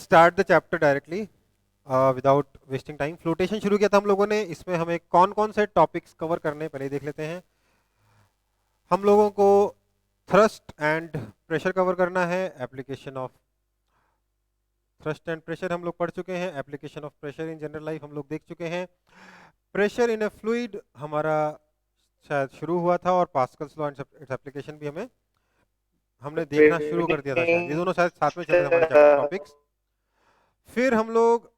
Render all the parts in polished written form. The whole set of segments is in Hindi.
Start the chapter directly without wasting time. Flotation शुरू किया था हम लोगों ने, इसमें हमें कौन कौन से टॉपिक्स कवर करने पहले देख लेते हैं। हम लोगों को थ्रस्ट एंड प्रेशर कवर करना है। Application of thrust and pressure हम लोग पढ़ चुके हैं। Application of pressure in general life हम लोग देख चुके हैं। प्रेशर इन ए फ्लूइड हमारा शायद शुरू हुआ था, और Pascal's law and its application भी हमने देखना शुरू कर दिया था शायद। ये दोनों शायद साथ में चल रहे थे हमारे चैप्टर टॉपिक्स। फिर हम लोग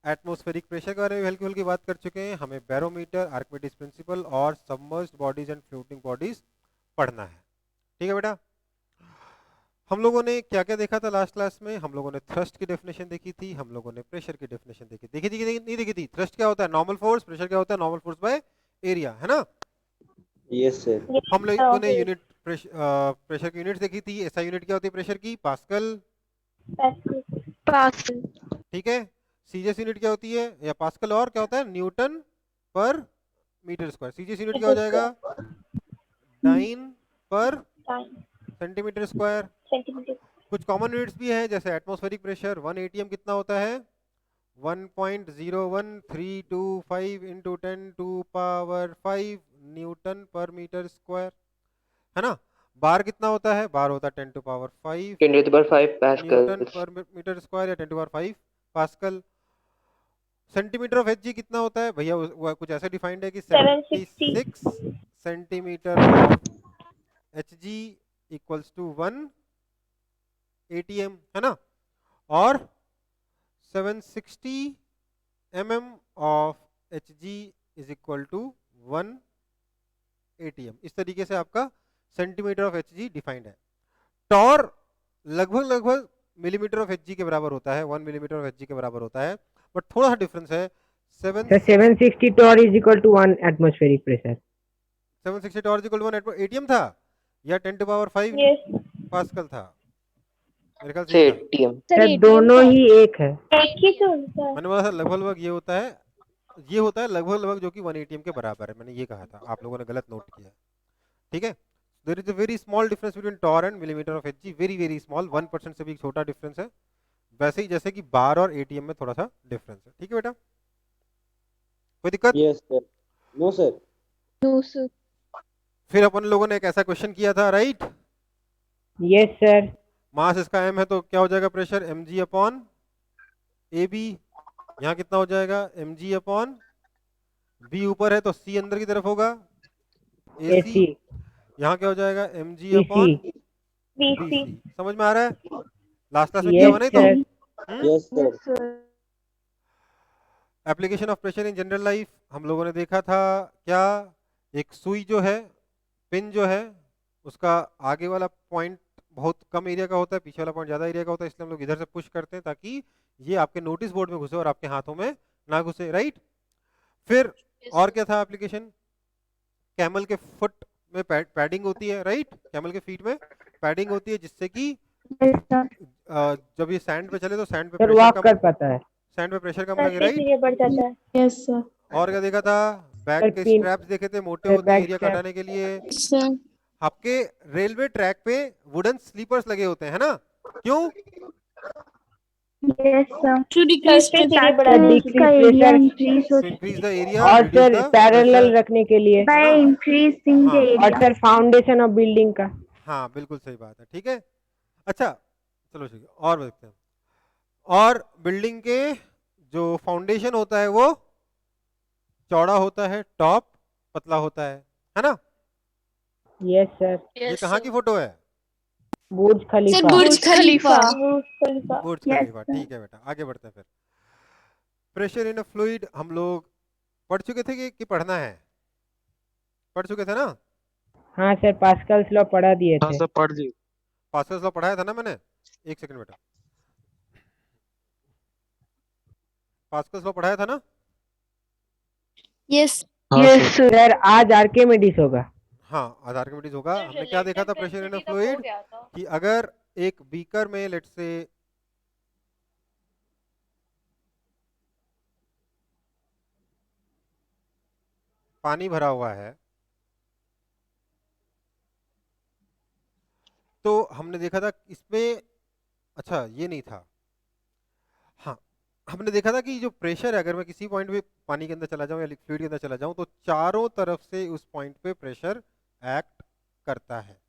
एटमॉस्फेरिक प्रेशर के बारे में हल्की हल्की बात कर चुके हैं। हमें बैरोमीटर, आर्किमिडीज प्रिंसिपल और submerged bodies and floating bodies पढ़ना है। ठीक है बेटा। हम लोगों ने क्या क्या देखा था लास्ट क्लास में? हम लोगों ने थ्रस्ट की डेफिनेशन देखी थी, हम लोगों ने प्रेशर की डेफिनेशन देखी थी कि नहीं देखी थी? थ्रस्ट क्या होता है? Normal force. प्रेशर क्या होता है? नॉर्मल फोर्स बाय एरिया, है ना? Yes sir. हम लोगों ने यूनिट प्रेशर की यूनिट्स देखी थी। एसआई यूनिट क्या होती है प्रेशर की? पास्कल। पास्कल। ठीक है। सीजीएस यूनिट क्या होती है? या पास्कल, और क्या होता है? Newton per metre square. CGS unit क्या हो जाएगा? डाइन पर सेंटीमीटर स्क्वायर। कुछ कॉमन यूनिट्स भी हैं, जैसे एटमॉस्फेरिक प्रेशर 1 एटीएम कितना होता है? 1.01325 into 10⁵ Newton per metre square, है ना? बार कितना होता है? बार होता है 10⁵ 10⁵ न्यूटन पास्कल। पर मीटर स्क्वायर, या 10⁵ पास्कल। सेंटीमीटर ऑफ एचजी कितना होता है भैया? वो कुछ ऐसे डिफाइंड है कि 76 centimetre of HG equals to 1 ATM, है ना? और 760 mm of Hg is equal to 1 ATM. इस तरीके से आपका सेंटीमीटर ऑफ Hg डिफाइंड है। टॉर लगभग लगभग मिलीमीटर ऑफ Hg के बराबर होता है, 1 मिलीमीटर ऑफ Hg के बराबर होता है, बट थोड़ा सा डिफरेंस है। 760 torr is equal to 1 atmospheric pressure. 760 torr is equal to 1 ATM था, या 10⁵ पास्कल था? मेरे ख्याल से से ये था। एटीएम। सर दोनों ही एक है। एक ही तो होता है। मैंने बोला था लगभग लगभग ये होता है, ये होता है लगभग लगभग, जो कि 1 एटीएम के बराबर है। मैंने ये कहा था, आप लोगों ने गलत नोट किया। ठीक है। There is a very small difference between torr and millimetre of Hg, very very small, 1% से भी छोटा डिफरेंस है। वैसे ही जैसे कि बार और एटीएम में थोड़ा सा डिफरेंस है। ठीक है बेटा, कोई दिक्कत? Yes sir. No sir. No sir. फिर अपन लोगों ने एक ऐसा क्वेश्चन किया था, राइट? Yes sir. मास इसका m है, तो क्या हो जाएगा? Pressure mg upon ab। यहाँ कितना हो जाएगा? mg अपॉन b ऊपर है तो c अंदर की तरफ होगा, ac। एसी यहाँ क्या हो जाएगा? mg EC. Upon BC. bc। समझ में आ रहा है? लास्ट क्लास में किया यस हुआ नहीं तो? Sir. Yes sir. Application of pressure in general life हम लोगों ने देखा था। क्या? एक सुई जो है, पिन जो है, उसका आगे वाला पॉइंट बहुत कम एरिया का होता है, पीछे वाला पॉइंट ज्यादा एरिया का होता है, इसलिए हम लोग इधर से पुश करते हैं ताकि ये आपके नोटिस बोर्ड में घुसे और आपके हाथों में ना घुसे, राइट? फिर और क्या था एप्लीकेशन? कैमल के फुट में पैडिंग होती है, राइट? कैमल के फीट में पैडिंग होती है, जिससे कि जब ये सैंड पे चले तो सैंड पे सर प्रेशर वॉक कम, कर पाता है। सैंड पे प्रेशर कम लगे, राइट? ये बढ़ जाता है। Yes sir. और क्या देखा था? बैक सर के पिन। स्ट्रैप्स देखे थे, मोटे सर होते हैं बैक एरिया स्ट्रैप। घटाने के लिए। सर आपके रेलवे ट्रैक पे वुडन स्लीपर्स लगे होते हैं, है ना? क्यों? Yes sir. To decrease sir decrease decrease pressure increase हो टू इंक्रीज द एरिया, और reduce sir the parallel pressure, रखने के लिए, है बाय ना? इंक्रीजिंग द हाँ और area. Sir foundation of building का। हाँ, बिल्कुल सही बात है। ठीक है। अच्छा, चलो ठीक है, और देखते हैं। और बिल्डिंग के जो फाउंडेशन होता है वो चौड़ा होता है, टॉप पतला होता है ना? Yes sir. ये कहाँ की फोटो है? बुर्ज सर खलीफा। बुर्ज खलीफा। बुर्ज यस खलीफा। ठीक है बेटा, आगे बढ़ते हैं फिर। प्रेशर इन अ फ्लूइड हम लोग पढ़ चुके थे कि पढ़ना है? पढ़ चुके थे ना? हाँ सर पास्कल्स लॉ पढ़ा दिए हाँ थे। सर पढ़ ली। पास्कल्स लॉ पढ़ाया था ना मैंने? एक सेकंड बेटा, पास्कल्स लॉ पढ़ाया था ना? यस। हाँ यस सर। सर। सर आज आर्किमिडीज होगा। हाँ, आधार कार्ड होगा। हमने क्या देखा था प्रेशर इन अ फ्लूइड? कि अगर एक बीकर में लेट्स से पानी भरा हुआ है, तो हमने देखा था इसमें अच्छा ये नहीं था। हाँ, हमने देखा था कि जो प्रेशर है, अगर मैं किसी पॉइंट पे पानी के अंदर चला जाऊं या फ्लूइड के अंदर चला जाऊं तो चारों तरफ से उस पॉइंट पे प्रेशर एक्ट करता है।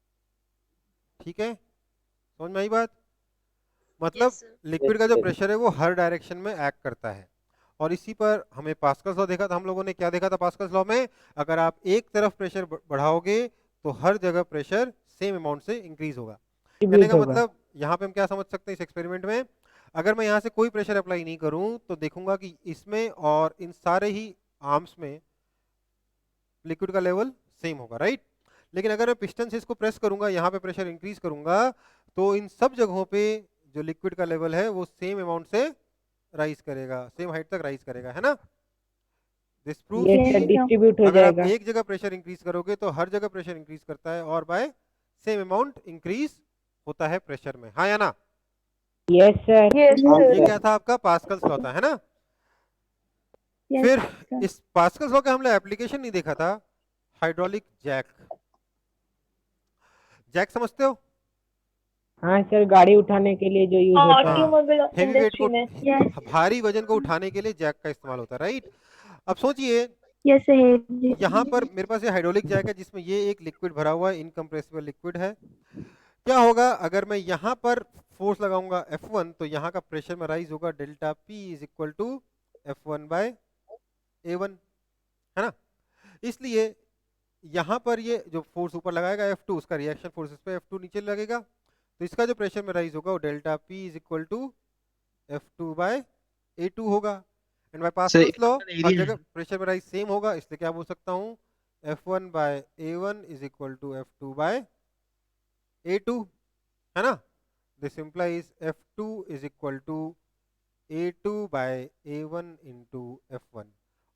ठीक है, समझ में आई बात? मतलब लिक्विड का जो sir. प्रेशर है वो हर डायरेक्शन में एक्ट करता है। और इसी पर हमें पास्कल्स लॉ देखा था हम लोगों ने। क्या देखा था पास्कल्स लॉ में? अगर आप एक तरफ प्रेशर बढ़ाओगे तो हर जगह प्रेशर सेम अमाउंट से इंक्रीज होगा। कहने डिस्ट्रीब्यूट का होगा। मतलब यहाँ पे हम क्या समझ सकते हैं इस एक्सपेरिमेंट में? अगर मैं यहाँ से कोई प्रेशर अप्लाई नहीं करूँ तो देखूंगा कि इसमें और इन सारे ही आर्म्स में लिक्विड का लेवल सेम होगा, राइट? लेकिन अगर मैं पिस्टन से इसको प्रेस करूंगा, यहाँ पे प्रेशर इंक्रीज करूंगा, तो इन सब जगहों पे जो लिक्विड का लेवल है वो सेम अमाउंट से राइज करेगा, सेम हाइट तक राइज करेगा, है ना? दिस प्रूव यस कि सर, डिस्ट्रीब्यूट हो अगर आप जाएगा। एक जगह प्रेशर इंक्रीज करोगे तो हर जगह प्रेशर इंक्रीज करता है और बाय सेम अमाउंट इंक्रीज होता है प्रेशर में, हाँ या ना? Yes sir. Yes, ये sir. क्या था आपका? पास्कल्स लॉ था, है ना? Yes, फिर sir. इस पास्कल्स लॉ का हमने एप्लीकेशन नहीं देखा था, हाइड्रोलिक जैक। जैक समझते हो? हाँ सर, गाड़ी उठाने के लिए जो यूज होता है। Automobile हेवी वेट industry को, में. Yes. भारी वजन को उठाने के लिए जैक का इस्तेमाल होता है, राइट? अब सोचिए, Yes, sir. यहाँ पर मेरे पास ये हाइड्रोलिक जैक है जिसमें ये एक लिक्विड भरा हुआ है, इनकम्प्रेसिबल लिक्विड है। क्या होगा अगर मैं यहाँ पर फोर्स लगाऊंगा F1 तो यहाँ का प्रेशर में राइज होगा delta P is equal to F1 by A1, है ना? इसलिए यहाँ पर ये जो फोर्स ऊपर लगाएगा F2, उसका रिएक्शन फोर्स इस पे F2 नीचे लगेगा, तो इसका जो प्रेशर में राइज होगा वो delta P is equal to F2 by A2 होगा। एंड बाय पास्कल्स लॉ हर जगह प्रेशर में राइज सेम होगा, इसलिए क्या बोल सकता हूँ? F1 by A1 is equal to F2 by A2, है ना? This implies F2 is equal to A2 by A1 into F1।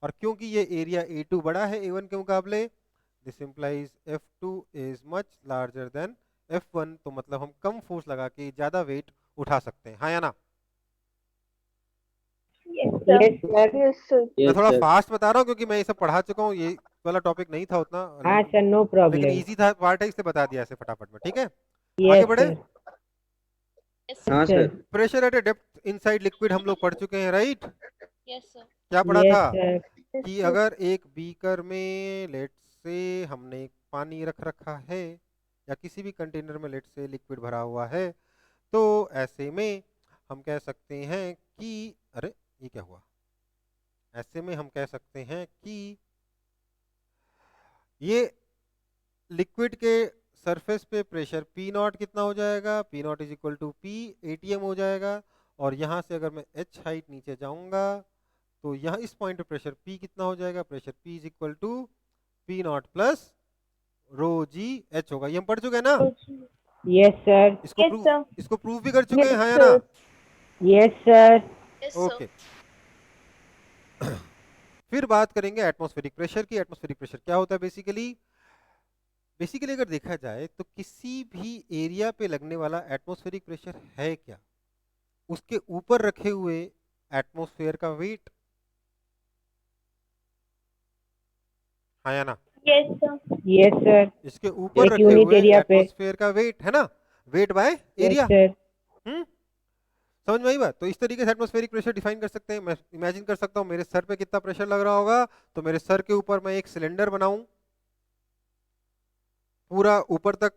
और क्योंकि ये एरिया A2 बड़ा है A1 के मुकाबले, this implies F2 is much larger than F1, तो मतलब हम कम फोर्स लगा के ज्यादा वेट उठा सकते हैं, हाँ या ना? Yes, sir. Yes sir. Yes, sir. मैं Yes, थोड़ा sir. फास्ट बता रहा हूँ क्योंकि मैं ये सब पढ़ा चुका हूँ, ये वाला टॉपिक नहीं था उतना, हाँ सर, नो लेकिन प्रॉब्लम। इजी था पार्ट है, इसलिए बता दिया ऐसे फटाफट में, ठीक है? आगे यस बढ़े। सर। हाँ sir. Sir. Pressure at A depth inside liquid हम लोग पढ़ चुके हैं, राइट? क्या पढ़ा यस था? सर। Yes, कि sir. अगर एक बीकर में लेट से हमने पानी रख रखा है या किसी भी कंटेनर में लेट से लिक्विड भरा हुआ है, तो ऐसे में हम कह सकते हैं कि, अरे ये क्या हुआ? ऐसे में हम कह सकते हैं कि ये लिक्विड के सरफेस पे प्रेशर P नॉट कितना हो जाएगा? P not is equal to P ATM हो जाएगा। और यहाँ से अगर मैं H हाइट नीचे जाऊंगा तो यहाँ इस पॉइंट पे प्रेशर P कितना हो जाएगा? Pressure P is equal to P not plus rho g H होगा। ये हम पढ़ चुके हैं ना? Yes sir. Yes, sir. इसको प्रूव भी कर चुके हैं, Yes, हाँ या ना? sir. Yes sir. ओके। फिर बात करेंगे एटमॉस्फेरिक प्रेशर की। एटमॉस्फेरिक प्रेशर क्या होता है बेसिकली? बेसिकली अगर देखा जाए तो किसी भी एरिया पे लगने वाला एटमॉस्फेरिक प्रेशर है क्या? उसके ऊपर रखे हुए एटमॉस्फेयर का वेट, हाँ या ना? Yes, sir. Yes sir. इसके ऊपर एक रखे यूनिट हुए एरिया पे। एटमॉस्फेयर का वेट, है ना? Weight by yes area. Sir. समझ में आई बात? तो इस तरीके से एटमॉस्फेरिक प्रेशर डिफाइन कर सकते हैं। मैं इमेजिन कर सकता हूँ मेरे सर पे कितना प्रेशर लग रहा होगा, तो मेरे सर के ऊपर मैं एक सिलेंडर बनाऊं पूरा ऊपर तक,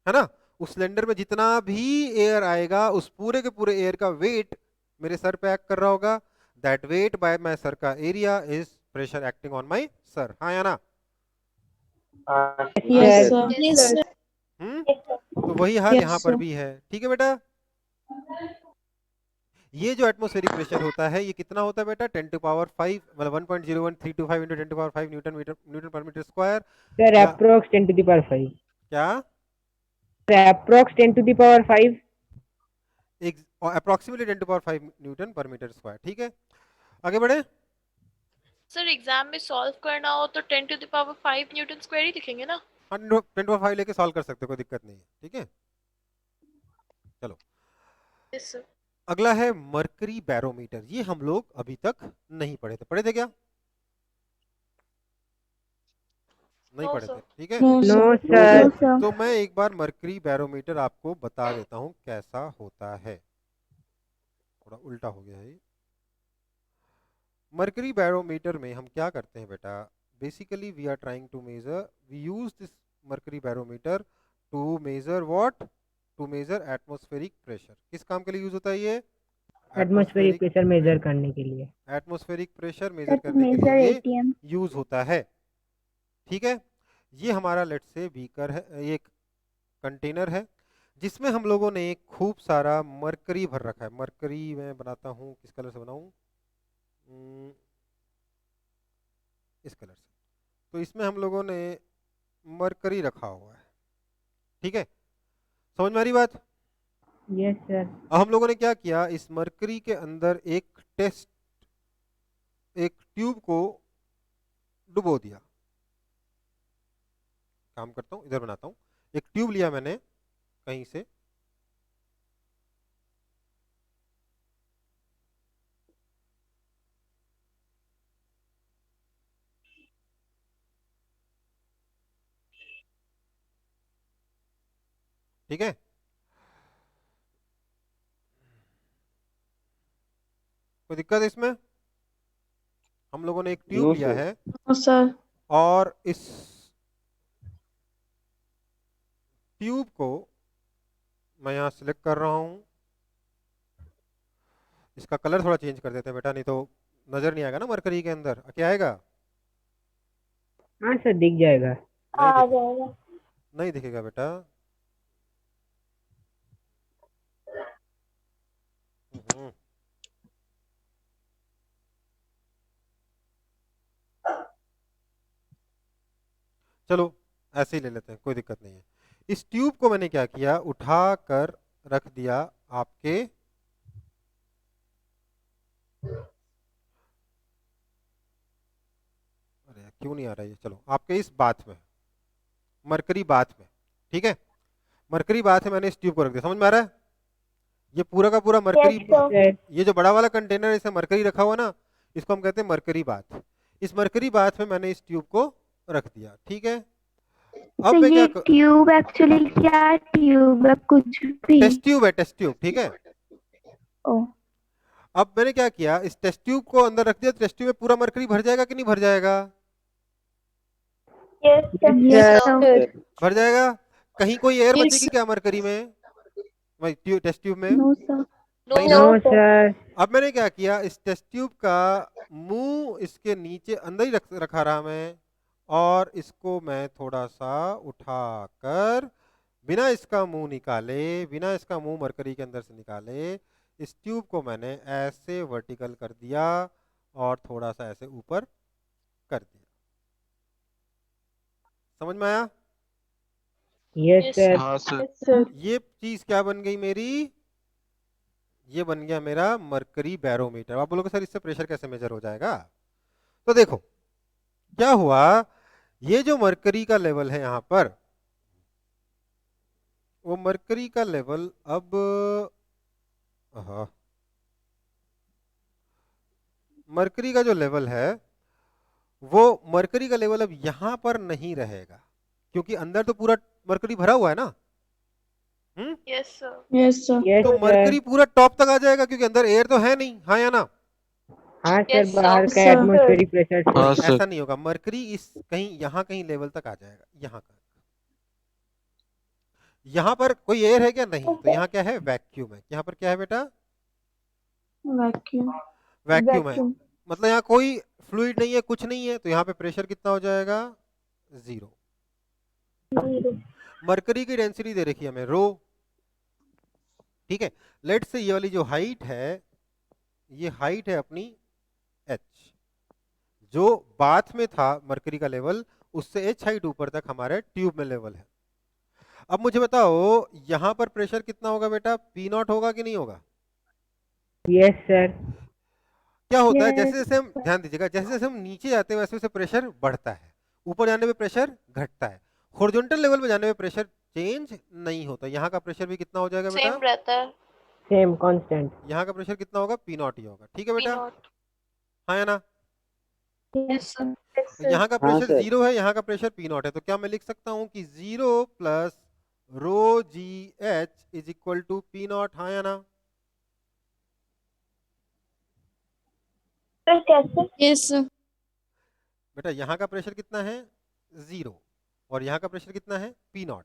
है ना? उस सिलेंडर में जितना भी एयर आएगा उस पूरे के पूरे एयर का वेट मेरे सर पे एक्ट कर रहा होगा। That weight by my sir का area is pressure acting on my sir, हाँ या ना? Yes sir. Yes, sir. तो वही हाल Yes, यहाँ पर sir. भी है, ठीक है बेटा? ये जो एटमॉस्फेरिक प्रेशर होता है ये कितना होता है बेटा? 10 टू पावर 5, मतलब 1.01325 into 10 to power 5 newton per metre square. Sir या अप्रोक्स 10 टू द पावर 5। क्या? Sir approx 10 to the power 5। Approximately 10 to power 5 newton per metre square, ठीक है? आगे बढ़े। सर एग्जाम में सॉल्व करना हो तो 10 to the power 5 newton square ही लिखेंगे ना? 10 टू पावर 5 लेके सॉल्व कर सकते हो, कोई दिक्कत नहीं है, ठीक है? चलो यस सर। अगला है मरकरी बैरोमीटर। ये हम लोग अभी तक नहीं पढ़े थे, पढ़े थे क्या? नहीं No, पढ़े sir. थे, ठीक है। No No, sir sir. तो मैं एक बार मरकरी बैरोमीटर आपको बता देता हूँ कैसा होता है। थोड़ा उल्टा हो गया है ये। मरकरी बैरोमीटर में हम क्या करते हैं बेटा, basically we are trying to measure, we use this mercury barometer to measure what, to measure atmospheric pressure. किस काम के लिए यूज होता है ये? एटमॉस्फेरिक प्रेशर मेजर करने के लिए। एटमॉस्फेरिक प्रेशर मेजर That करने के measure लिए ये ATM. यूज होता है, ठीक है। ये हमारा लेट से बीकर है, एक कंटेनर है जिसमें हम लोगों ने खूब सारा मरकरी भर रखा है। मरकरी मैं बनाता हूँ, किस कलर से बनाऊं? इस कलर से। तो इसमें हम लोगों ने मरकरी रखा हुआ है, ठीक है। समझ में आ रही बात? Yes sir. अब हम लोगों ने क्या किया, इस मरकरी के अंदर एक ट्यूब को डुबो दिया। काम करता हूँ, इधर बनाता हूँ। एक ट्यूब लिया मैंने कहीं से, ठीक है। कोई दिक्कत है इसमें? हम लोगों ने एक ट्यूब लिया है No, sir. और इस ट्यूब को मैं यहाँ सिलेक्ट कर रहा हूँ। इसका कलर थोड़ा चेंज कर देते हैं बेटा, नहीं तो नजर नहीं आएगा ना मरकरी के अंदर। क्या आएगा? हाँ सर दिख जाएगा। नहीं दिखेगा, नहीं दिखेगा बेटा। हम्म। चलो ऐसे ही ले लेते हैं, कोई दिक्कत नहीं है। इस ट्यूब को मैंने क्या किया, उठा कर रख दिया आपके अरे क्यों नहीं आ रहा है, चलो आपके इस बाथ में, मरकरी बाथ में, ठीक है। मरकरी बाथ में मैंने इस ट्यूब को रख दिया। समझ में आ रहा है? ये पूरा का पूरा मरकरी, सर ये जो बड़ा वाला कंटेनर है इसमें मरकरी रखा हुआ ना, इसको हम कहते हैं मरकरी बाथ। इस मरकरी बाथ में मैंने इस ट्यूब को रख दिया, ठीक है। अब तो मैं ये क्या ट्यूब एक्चुअली क्या ट्यूब है? कुछ भी? टेस्ट ट्यूब है, टेस्ट ट्यूब, ठीक है। ओ अब मैंने क्या किया, इस टेस्ट ट्यूब को अंदर रख दिया। टेस्ट ट्यूब में पूरा मरकरी भर जाएगा कि नहीं भर जाएगा? Yes sir. भर जाएगा। कहीं कोई एयर Yes, बचेगी क्या मरकरी में, भाई टेस्ट ट्यूब में? No sir. No, नहीं sir. ना। No sir. अब मैंने क्या किया, इस टेस्ट ट्यूब का मुंह इसके नीचे अंदर ही रखा रहा मैं, और इसको मैं थोड़ा सा उठाकर बिना इसका मुंह निकाले, बिना इसका मुंह मरकरी के अंदर से निकाले, इस ट्यूब को मैंने ऐसे वर्टिकल कर दिया और थोड़ा सा ऐसे ऊपर कर दिया। समझ में आया? Yes Yes, sir. हाँ सर। ये चीज क्या बन गई मेरी, ये बन गया मेरा मरकरी बैरोमीटर। आप बोलोगे सर इससे प्रेशर कैसे मेजर हो जाएगा? तो देखो क्या हुआ, ये जो मरकरी का लेवल है यहाँ पर, वो मरकरी का लेवल अब मरकरी का जो लेवल है, वो मरकरी का लेवल अब यहाँ पर नहीं रहेगा, क्योंकि अंदर तो पूरा मरकरी भरा हुआ है ना। yes, sir. Yes, sir. Yes तो सर। मरकरी पूरा टॉप तक आ जाएगा, क्योंकि अंदर एयर तो है नहीं, हाँ या ना? हाँ सर Yes, sir. बाहर का सर। एटमॉस्फेरिक प्रेशर से। हाँ सर। ऐसा नहीं होगा, मरकरी इस कहीं यहाँ कहीं लेवल तक आ जाएगा, यहाँ का। यहाँ पर कोई एयर है क्या? नहीं। तो यहाँ क्या है? वैक्यूम है। यहाँ पर क्या है बेटा? Vacuum. वैक्यूम है, मतलब यहाँ कोई फ्लूइड नहीं है, कुछ नहीं है। तो यहाँ पे प्रेशर कितना हो जाएगा? 0। मरकरी की डेंसिटी दे रखी है हमें रो, ठीक है। लेट से ये वाली जो हाइट है, ये हाइट है अपनी h, जो बाथ में था मरकरी का लेवल, उससे h हाइट ऊपर तक हमारे ट्यूब में लेवल है। अब मुझे बताओ यहाँ पर प्रेशर कितना होगा बेटा? P0 होगा कि नहीं होगा? Yes sir. क्या होता है, Yes. जैसे जैसे हम, ध्यान दीजिएगा, जैसे जैसे हम नीचे जाते हैं वैसे वैसे प्रेशर बढ़ता है, ऊपर जाने पे प्रेशर घटता है, हॉरिजॉन्टल लेवल पे जाने पे प्रेशर चेंज नहीं होता। यहाँ का प्रेशर भी कितना हो जाएगा बेटा? Same रहता है. Same constant. यहाँ का प्रेशर कितना होगा? P0 ही होगा, ठीक है P बेटा, naught. हाँ या ना? Yes, sir. यहाँ का हाँ प्रेशर सर। 0 है, यहाँ का प्रेशर पी नॉट है, तो क्या मैं लिख सकता हूँ कि 0 plus rho g H is equal to P not, हाँ या ना? सर कैसे? Yes sir. बेटा यहाँ का प्रेशर कितना है? 0, और यहाँ का प्रेशर कितना है? P not.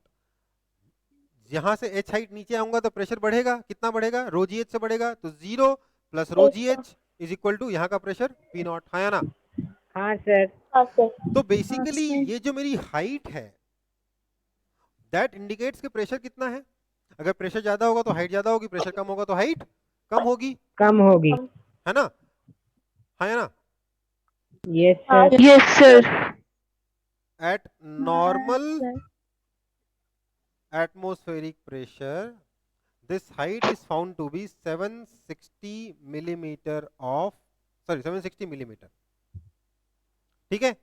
यहाँ से एच हाइट नीचे आऊंगा तो प्रेशर बढ़ेगा, कितना बढ़ेगा? रो जी एच से बढ़ेगा, तो 0 plus rho g H is equal to यहाँ का प्रेशर पी नॉट, हाँ या ना? हाँ सर। हाँ सर। तो बेसिकली ये जो मेरी हाइट है दैट इंडिकेट्स कि प्रेशर कितना है। अगर प्रेशर ज्यादा होगा तो हाइट ज्यादा होगी, प्रेशर कम होगा तो हाइट कम होगी, कम होगी। है ना? हाँ या ना? Yes sir. Yes sir. At normal atmospheric pressure, this height is found to be 760 millimeter of, sorry 760 millimeter. ठीक है?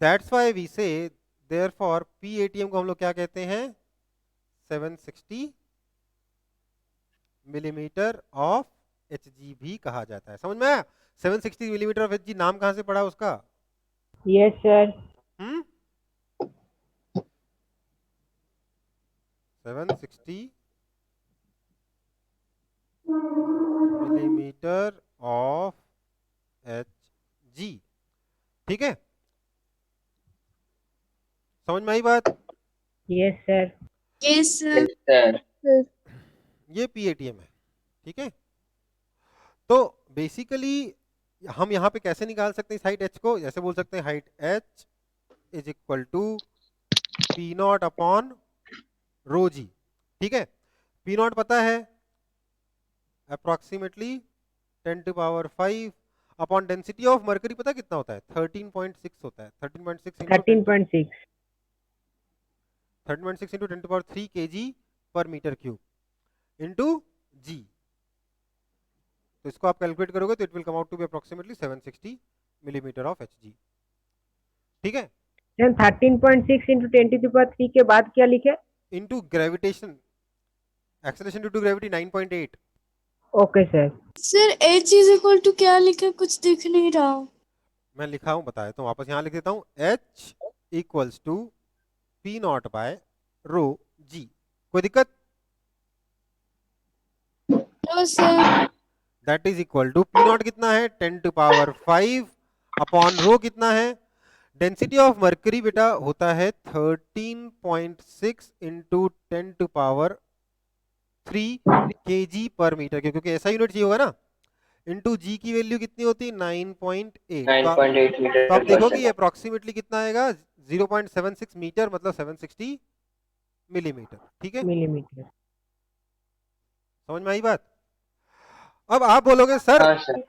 That's why we say therefore PATM को हम लोग क्या कहते हैं? 760 मिलीमीटर ऑफ Hg भी कहा जाता है। समझ में आया? 760 मिलीमीटर ऑफ Hg नाम कहाँ से पड़ा उसका? Yes sir. 760 millimetre of Hg, ठीक है? समझ में आई बात? Yes sir. Yes yes sir. ये PATM है, ठीक है? तो बेसिकली हम यहाँ पे कैसे निकाल सकते हैं इस हाइट h को? जैसे बोल सकते हैं height h is equal to P not upon rho g, ठीक है? पी नॉट पता है approximately 10⁵ upon density of mercury पता कितना होता है? 13.6 होता है। 13.6 into 10⁻³ kg पर मीटर क्यूब इंटू जी। तो इसको आप कैलकुलेट करोगे तो it will come out to be approximately 760 millimetre of Hg, ठीक है? 13.6 into 10⁻³ के बाद क्या लिखे? Into gravitation, acceleration due to gravity 9.8। Okay sir. Sir H is equal to क्या लिखा, कुछ दिख नहीं रहा। मैं लिखा हूं, बताया तो वापस यहाँ लिख देता हूँ, H equals to P not by rho g. कोई दिक्कत? No sir. That is equal to P not कितना है? 10⁵ अपॉन रो कितना है? डेंसिटी ऑफ मर्करी बेटा होता है 13.6 इंटू 10⁻³ kg पर मीटर, क्योंकि ऐसा यूनिट चाहिए होगा ना। इंटू जी की वैल्यू कितनी होती है? 9.8। 9.8 मीटर तो आप पर देखोगे ये सेकंड। अप्रोक्सीमेटली कितना आएगा? 0.76 मीटर, मतलब 760 मिलीमीटर, ठीक है? मिलीमीटर। समझ में आई बात? अब आप बोलोगे सर हाँ सर।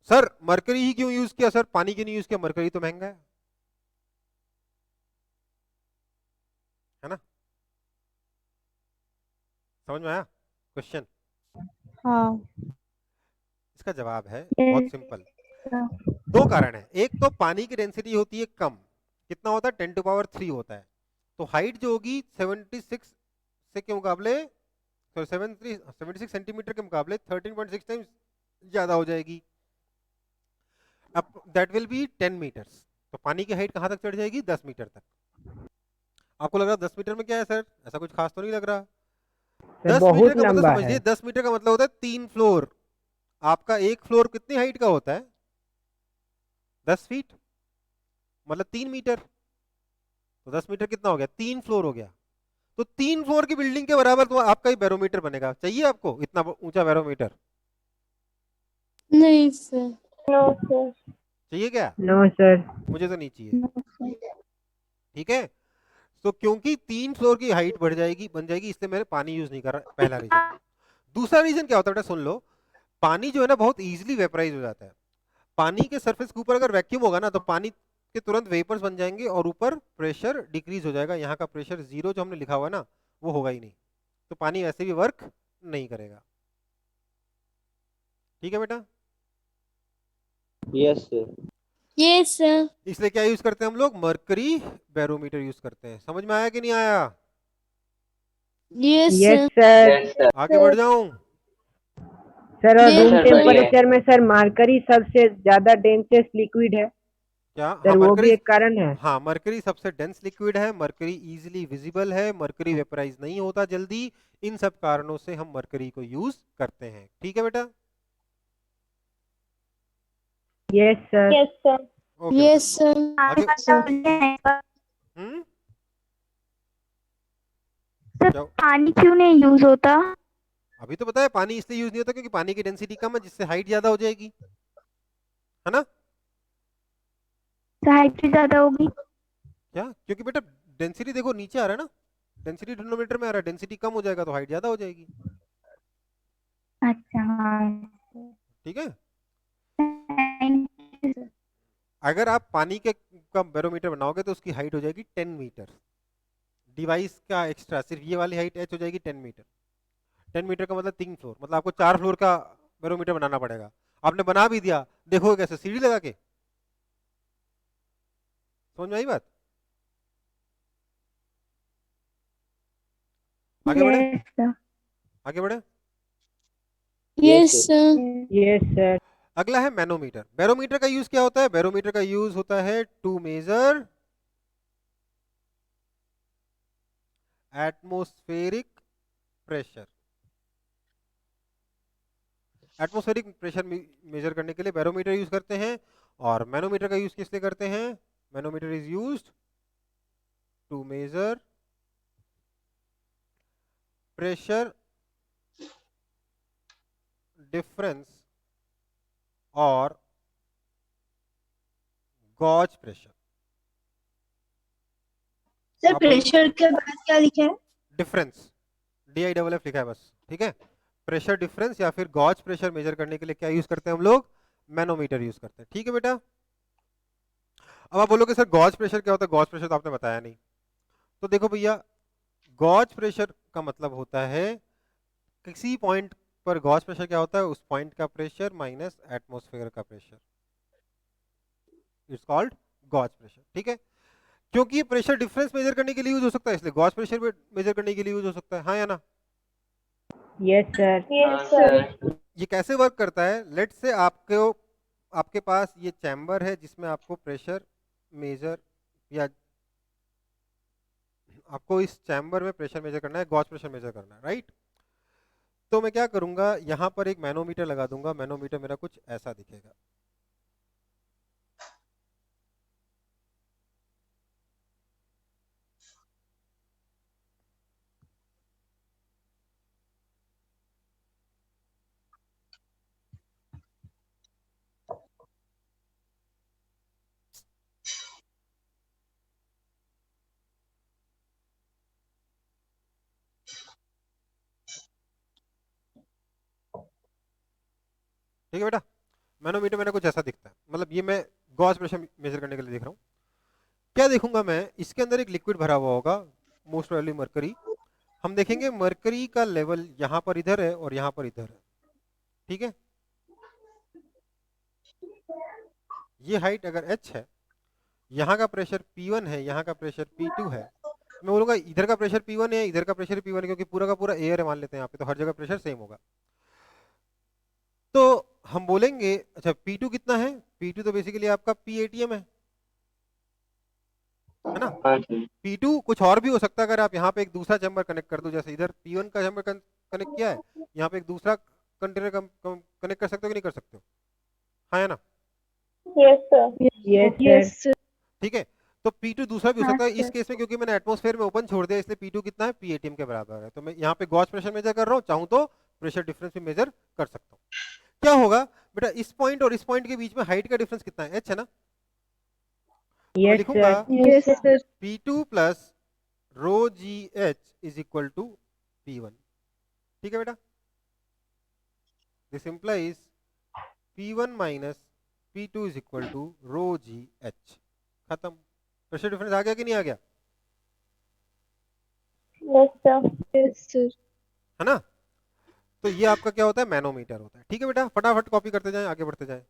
सर मरकरी ही क्यों यूज किया? सर पानी क्यों नहीं यूज किया? मरकरी तो महंगा है ना? समझ में आया क्वेश्चन? हाँ। इसका जवाब है बहुत सिंपल। दो कारण है। एक तो पानी की डेंसिटी होती है कम, कितना होता है? 10⁻³ होता है। तो हाइट जो होगी 76 से के मुकाबले, सॉरी 76 सेंटीमीटर के मुकाबले 13.6 टाइम्स ज्यादा हो जाएगी। अब दैट विल बी 10 मीटर्स। तो पानी की हाइट कहां तक चढ़ जाएगी? 10 मीटर तक। आपको लग रहा है 10 मीटर में क्या है सर? ऐसा कुछ खास तो नहीं लग रहा। 10 बहुत मीटर का मतलब लंबा समझिए, है। 10 मीटर का मतलब होता है 3 फ्लोर। आपका एक फ्लोर कितनी हाइट का होता है? 10 फीट, मतलब 3 मीटर। तो 10 मीटर कितना हो गया? 3 फ्लोर हो गया। तो 3 फ्लोर की बिल्डिंग के बराबर तो आपका ही बैरोमीटर बनेगा। चाहिए आपको इतना ऊंचा बैरोमीटर? नहीं सर। No sir. चाहिए क्या? No sir. मुझे तो नहीं चाहिए, ठीक है? तो क्योंकि 3 फ्लोर की हाइट बढ़ जाएगी, बन जाएगी, इसलिए मैंने पानी यूज नहीं कर रहा। पहला रीजन। दूसरा रीजन क्या होता है बेटा, सुन लो। पानी जो है ना बहुत इजीली वेपराइज हो जाता है। पानी के सरफेस के ऊपर अगर वैक्यूम होगा ना तो पानी के तुरंत वेपर्स बन जाएंगे और ऊपर प्रेशर डिक्रीज हो जाएगा। यहाँ का प्रेशर 0 जो हमने लिखा हुआ है ना वो होगा ही नहीं, तो पानी वैसे भी वर्क नहीं करेगा। ठीक है बेटा? Yes sir. Yes sir. इसलिए क्या यूज करते हैं हम लोग? मर्करी बैरोमीटर यूज करते हैं। समझ में आया कि नहीं आया? Yes yes sir. Sir. Yes sir. आगे बढ़ जाऊं? सर और Yes, रूम sir, टेम्परेचर में सर मरकरी सबसे ज्यादा डेंसेस्ट लिक्विड है। क्या? सर हाँ वो भी मरकरी, एक कारण है। हाँ मरकरी सबसे डेंस लिक्विड है, मरकरी इजीली विजिबल है, मरकरी वेपराइज नहीं होता जल्दी। इन सब कारणों से हम मरकरी को यूज करते हैं। ठीक है बेटा? Yes sir. Yes sir. Okay बेटा, यस सर। आगे। सर हम्म, सर क्या? पानी क्यों नहीं यूज होता? अभी तो बताया पानी इसलिए यूज नहीं होता क्योंकि पानी की डेंसिटी कम है, जिससे हाइट ज्यादा हो जाएगी, है ना? हाइट भी ज्यादा होगी। क्या? क्योंकि बेटा डेंसिटी देखो नीचे आ रहा है ना, डेंसिटी डिनोमिनेटर में आ रहा है, डेंसिटी कम हो जाएगा तो हाइट ज्यादा हो जाएगी। अच्छा हाँ। ठीक है? Thank you sir. अगर आप पानी के का बैरोमीटर बनाओगे तो उसकी हाइट हो जाएगी 10 मीटर। डिवाइस का एक्स्ट्रा सिर्फ ये वाली हाइट एच हो जाएगी 10 मीटर। 10 मीटर का मतलब 3 फ्लोर, मतलब आपको 4 फ्लोर का बैरोमीटर बनाना पड़ेगा। आपने बना भी दिया, देखोगे कैसे? सीढ़ी लगा के। समझ में आई बात? आगे बढ़े, यस सर। आगे बढ़े। Yes sir. Yes sir. अगला है मैनोमीटर। बैरोमीटर का यूज क्या होता है? बैरोमीटर का यूज होता है to measure atmospheric pressure. Atmospheric pressure measure करने के लिए बैरोमीटर यूज करते हैं। और मैनोमीटर का यूज किस लिए करते हैं? Manometer is used to measure pressure difference और गॉज प्रेशर। सर आप बोलो प्रेशर के बाद क्या लिखा है? डिफरेंस, DIFF लिखा है बस। ठीक है? प्रेशर डिफरेंस या फिर गॉज प्रेशर मेजर करने के लिए क्या यूज करते हैं हम लोग? मैनोमीटर यूज करते हैं। ठीक है बेटा? अब आप बोलोगे सर गॉज प्रेशर क्या होता है? गॉज प्रेशर तो आपने बताया नहीं। तो देखो भैया, गॉज प्रेशर का मतलब होता है किसी पॉइंट पर गॉज प्रेशर क्या होता है? उस पॉइंट का प्रेशर माइनस एटमॉस्फेयर का pressure, it's called gauge pressure. ठीक है? क्योंकि ये प्रेशर डिफरेंस मेजर करने के लिए यूज हो सकता है, इसलिए गॉज प्रेशर मेजर करने के लिए यूज हो सकता है। हाँ या ना? Yes sir. Yes sir. ये कैसे वर्क करता है? लेट से आपके पास ये चैम्बर है जिसमें आपको प्रेशर मेजर, या आपको इस चैम्बर में प्रेशर मेजर करना है, गॉज प्रेशर मेजर करना है, राइट? तो मैं क्या करूंगा, यहां पर एक मैनोमीटर लगा दूंगा। मैनोमीटर मेरा कुछ ऐसा दिखेगा। ठीक है बेटा? मैनोमीटर मेरा कुछ ऐसा दिखता है, मतलब ये मैं गॉज प्रेशर मेजर करने के लिए देख रहा हूँ। क्या देखूंगा मैं? इसके अंदर एक लिक्विड भरा हुआ होगा, मोस्ट प्रोबेबली मरकरी। हम देखेंगे मरकरी का लेवल यहाँ पर इधर है और यहाँ पर इधर है। ठीक है? ये हाइट अगर h है, यहाँ का प्रेशर P1 है, यहाँ का प्रेशर P2 है, मैं बोलूंगा इधर का प्रेशर P1 है, इधर का प्रेशर P1 है, क्योंकि पूरा का पूरा एयर है मान लेते हैं यहाँ पे, तो हर जगह प्रेशर सेम होगा। तो हम बोलेंगे अच्छा P2 कितना है? P2 तो बेसिकली आपका PATM है ना? P2 कुछ और भी हो सकता है। अगर आप यहाँ पे एक दूसरा चैम्बर कनेक्ट कर दो, जैसे इधर P1 का चैम्बर कनेक्ट किया है, यहाँ पे एक दूसरा कंटेनर कनेक्ट कर सकते हो कि नहीं कर सकते हो? हाँ है ना? Yes sir. Yes sir. ठीक है? तो P2 दूसरा भी हो हाँ सकता है। इस सर। केस में क्योंकि मैंने एटमॉस्फेयर में ओपन छोड़ दिया, इसलिए P2 कितना है? PATM के बराबर है। तो मैं यहाँ पे गॉज प्रेशर मेजर कर रहा हूँ, चाहूँ तो प्रेशर डिफरेंस भी मेजर कर सकता हूँ। क्या होगा बेटा, इस पॉइंट और इस पॉइंट के बीच में हाइट का डिफरेंस कितना है? h है ना? तो मैं यस लिखूंगा sir. Yes sir. P2 plus rho g H is equal to P1। ठीक है बेटा? This implies P1 minus P2 is equal to rho g H. खत्म। प्रेशर डिफरेंस आ गया कि नहीं आ गया? Yes sir. Yes sir. है ना? तो ये आपका क्या होता है? मैनोमीटर होता है। ठीक है बेटा? फटाफट कॉपी करते जाएं, आगे बढ़ते जाएं।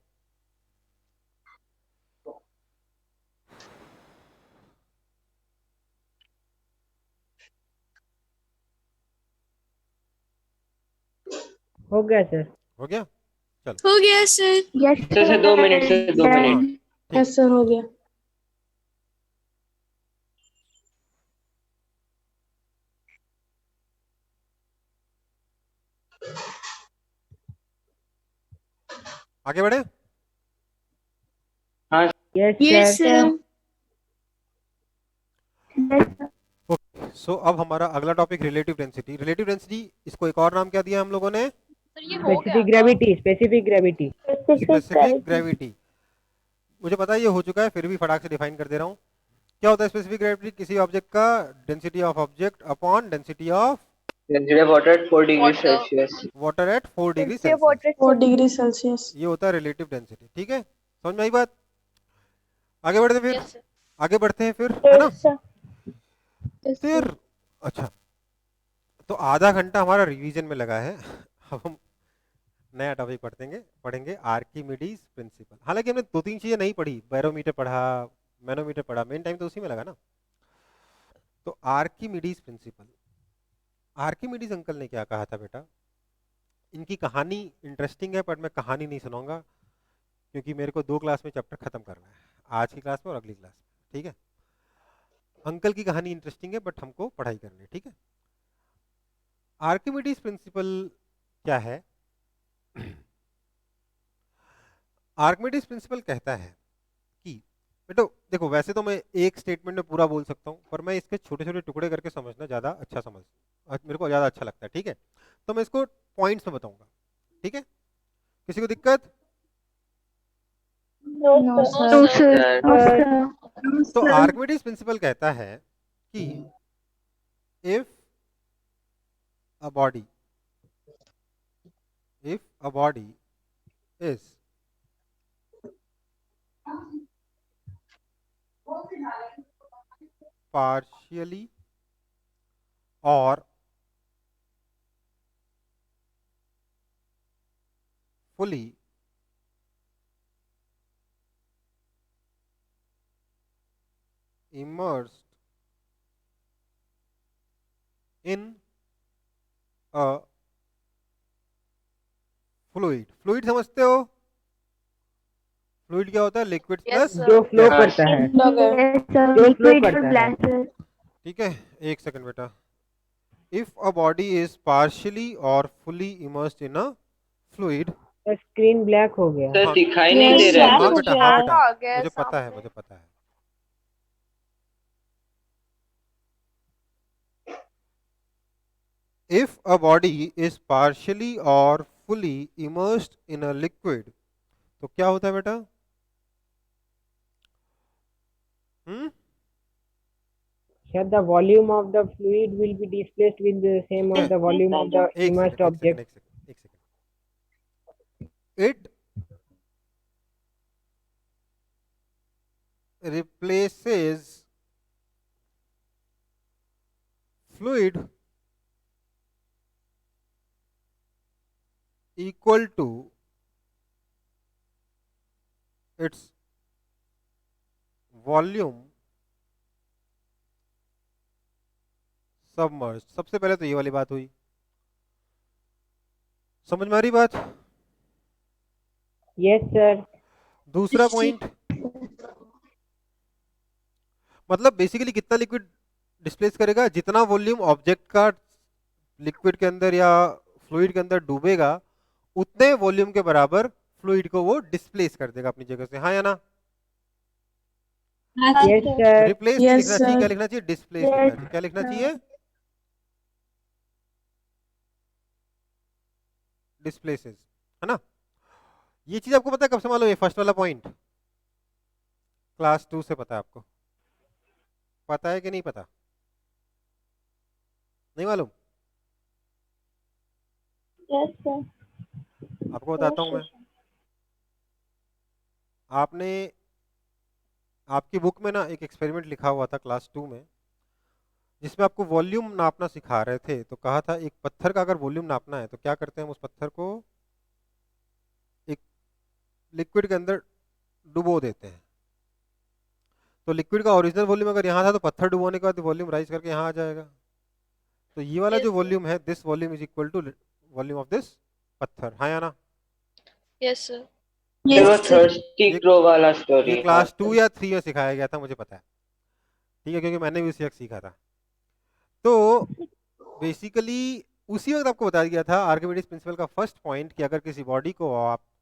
हो गया सर। हो गया? चलो हो गया सर। यस सर 2 मिनट से 2 मिनट। ठीक। यस सर हो गया। आगे बढ़े। Yes, Yes, sir. sir. सो अब हमारा अगला topic relative density. Relative density, इसको एक और नाम क्या दिया हम लोगों ने? सर ये हो गया Specific था। gravity. Specific gravity. Specific gravity. मुझे पता है ये हो चुका है, फिर भी फटाक से डिफाइन कर दे रहा हूँ। क्या होता है स्पेसिफिक ग्रेविटी? किसी ऑब्जेक्ट का density of object upon density of Density of water at 4 degrees Water. Celsius. Water at 4 degree Density of Celsius. water at 4 degree Celsius. ये होता है रिलेटिव डेंसिटी। ठीक है, समझ में आई बात? आगे बढ़ते फिर, Yes, sir. आगे बढ़ते हैं फिर, है ना? Yes, sir. Yes, फिर sir. अच्छा, तो आधा घंटा हमारा रिवीजन में लगा है। अब हम नया टॉपिक पढ़ेंगे आर्किमिडीज प्रिंसिपल। हालांकि हमने 2-3 चीजें नहीं पढ़ी, बैरोमीटर पढ़ा, मैनोमीटर पढ़ा, मेन टाइम तो उसी में लगा ना। तो आर्किमिडीज प्रिंसिपल, आर्किमिडीज अंकल ने क्या कहा था बेटा? इनकी कहानी इंटरेस्टिंग है, पर मैं कहानी नहीं सुनाऊंगा क्योंकि मेरे को 2 क्लास में चैप्टर खत्म करना है, आज की क्लास में और अगली क्लास में। ठीक है, अंकल की कहानी इंटरेस्टिंग है बट हमको पढ़ाई करनी है। ठीक है, आर्किमिडीज प्रिंसिपल क्या है? आर्किमिडीज प्रिंसिपल कहता है कि बेटो देखो, वैसे तो मैं एक स्टेटमेंट में पूरा बोल सकता हूँ, पर मैं इसके छोटे छोटे टुकड़े करके समझना ज़्यादा अच्छा मेरे को ज़्यादा अच्छा लगता है। ठीक है, तो मैं इसको पॉइंट्स में बताऊंगा। ठीक है, किसी को दिक्कत? No, No, sir. No, No, sir. sir. No, sir. तो आर्किमिडीज प्रिंसिपल कहता है कि if a body is partially or fully immersed in a fluid। Fluid समझते हो? फ्लूइड क्या होता है? Liquid Yes, plus sir. जो फ्लो हाँ। करता है, Yes, sir. जो फ्लो Liquid करता or है। gases. ठीक है, एक सेकंड बेटा। If a body is partially or fully immersed in a fluid. Screen black हो गया। सर हाँ। दिखाई नहीं Yes, दे sir. रहा है हाँ कुछ। बेटा, हाँ यार, बेटा, आ गया मुझे पता है, सामने। मुझे पता है। If a body is partially or fully immersed in a liquid, तो क्या होता है बेटा? Sir, the volume of the fluid will be displaced with the same of the volume of the एक immersed सेकंड, object. एक second. It replaces fluid equal to its volume submerged। सबसे पहले तो ये वाली बात हुई, समझ में आ रही बात? Yes, sir. दूसरा पॉइंट, मतलब बेसिकली कितना लिक्विड डिस्प्लेस करेगा? जितना वॉल्यूम ऑब्जेक्ट का लिक्विड के अंदर या फ्लूइड के अंदर डूबेगा, उतने वॉल्यूम के बराबर फ्लूइड को वो डिस्प्लेस कर देगा अपनी जगह से। हाँ या ना? Yes, sir. रिप्लेस नहीं Yes, लिखना चाहिए, sir. क्या लिखना चाहिए? डिस्प्लेस लिखना चाहिए। क्या लिखना चाहिए? डिस्प्लेसेस, है ना? ये चीज आपको पता है कब से मालूम है? फर्स्ट वाला पॉइंट क्लास 2 से पता है आपको? पता है कि नहीं पता? नहीं मालूम? Yes, sir. आपको बताता हूँ मैं। आपने आपकी बुक में ना एक एक्सपेरिमेंट लिखा हुआ था क्लास 2 में, जिसमें आपको वॉल्यूम नापना सिखा रहे थे। तो कहा था एक पत्थर का अगर वॉल्यूम नापना है तो क्या करते हैं, हम उस पत्थर को एक लिक्विड के अंदर डुबो देते हैं। तो लिक्विड का ओरिजिनल वॉल्यूम अगर यहाँ था, तो पत्थर डुबोने के बाद वॉल्यूम राइज करके यहाँ आ जाएगा। तो ये वाला Yes, जो sir. वॉल्यूम है, this volume is equal to volume of this पत्थर। हाँ या ना? Yes, sir. सर वो Yes, sir. थर्स्टी क्रो वाला स्टोरी ये क्लास 2 या 3 में सिखाया गया था, मुझे पता है। ठीक है, क्योंकि मैंने भी उसी वक्त सीखा था। तो बेसिकली उसी वक्त आपको बताया गया था आर्किमिडीज प्रिंसिपल का फर्स्ट पॉइंट कि अगर किसी बॉडी को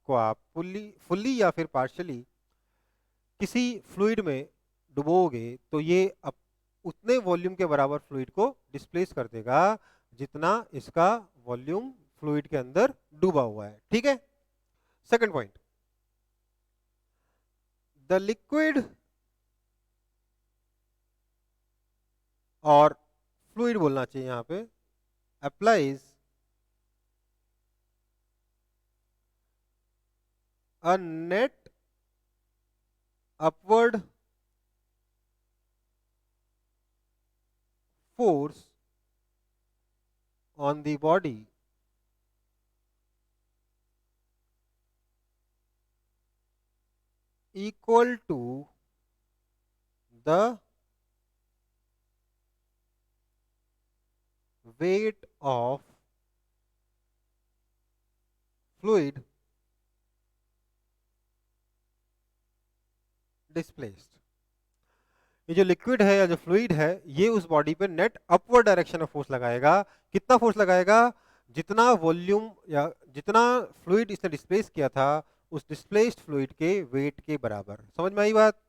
को आप फुल्ली या फिर पार्शली किसी फ्लूइड में डुबोगे तो ये उतने वॉल्यूम के बराबर फ्लूइड को डिस्प्लेस कर देगा जितना इसका वॉल्यूम फ्लूइड के अंदर डूबा हुआ है। ठीक है। Second point, the liquid or fluid बोलना चाहिए यहां पे, applies a net upward force on the body equal to the weight of fluid displaced। ये जो लिक्विड है या जो फ्लूइड है ये उस बॉडी पे net upward direction of force लगाएगा। कितना फोर्स लगाएगा? जितना वॉल्यूम या जितना फ्लूइड इसने डिस्प्लेस किया था उस डिस्प्लेस्ड फ्लूइड के वेट के बराबर। समझ में आई बात?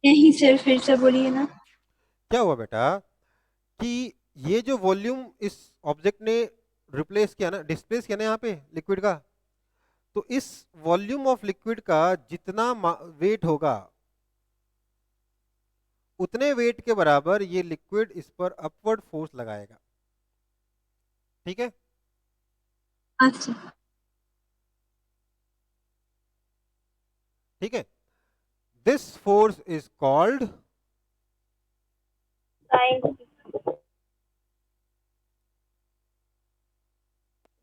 नहीं सर, फिर से बोलिए ना। क्या हुआ बेटा कि ये जो वॉल्यूम इस ऑब्जेक्ट ने रिप्लेस किया ना, डिस्प्लेस किया ना यहाँ पे लिक्विड का, तो इस वॉल्यूम ऑफ लिक्विड का जितना वेट होगा उतने वेट के बराबर ये लिक्विड इस पर अपवर्ड फोर्स लगाएगा। ठीक है। अच्छा। ठीक है। This force is called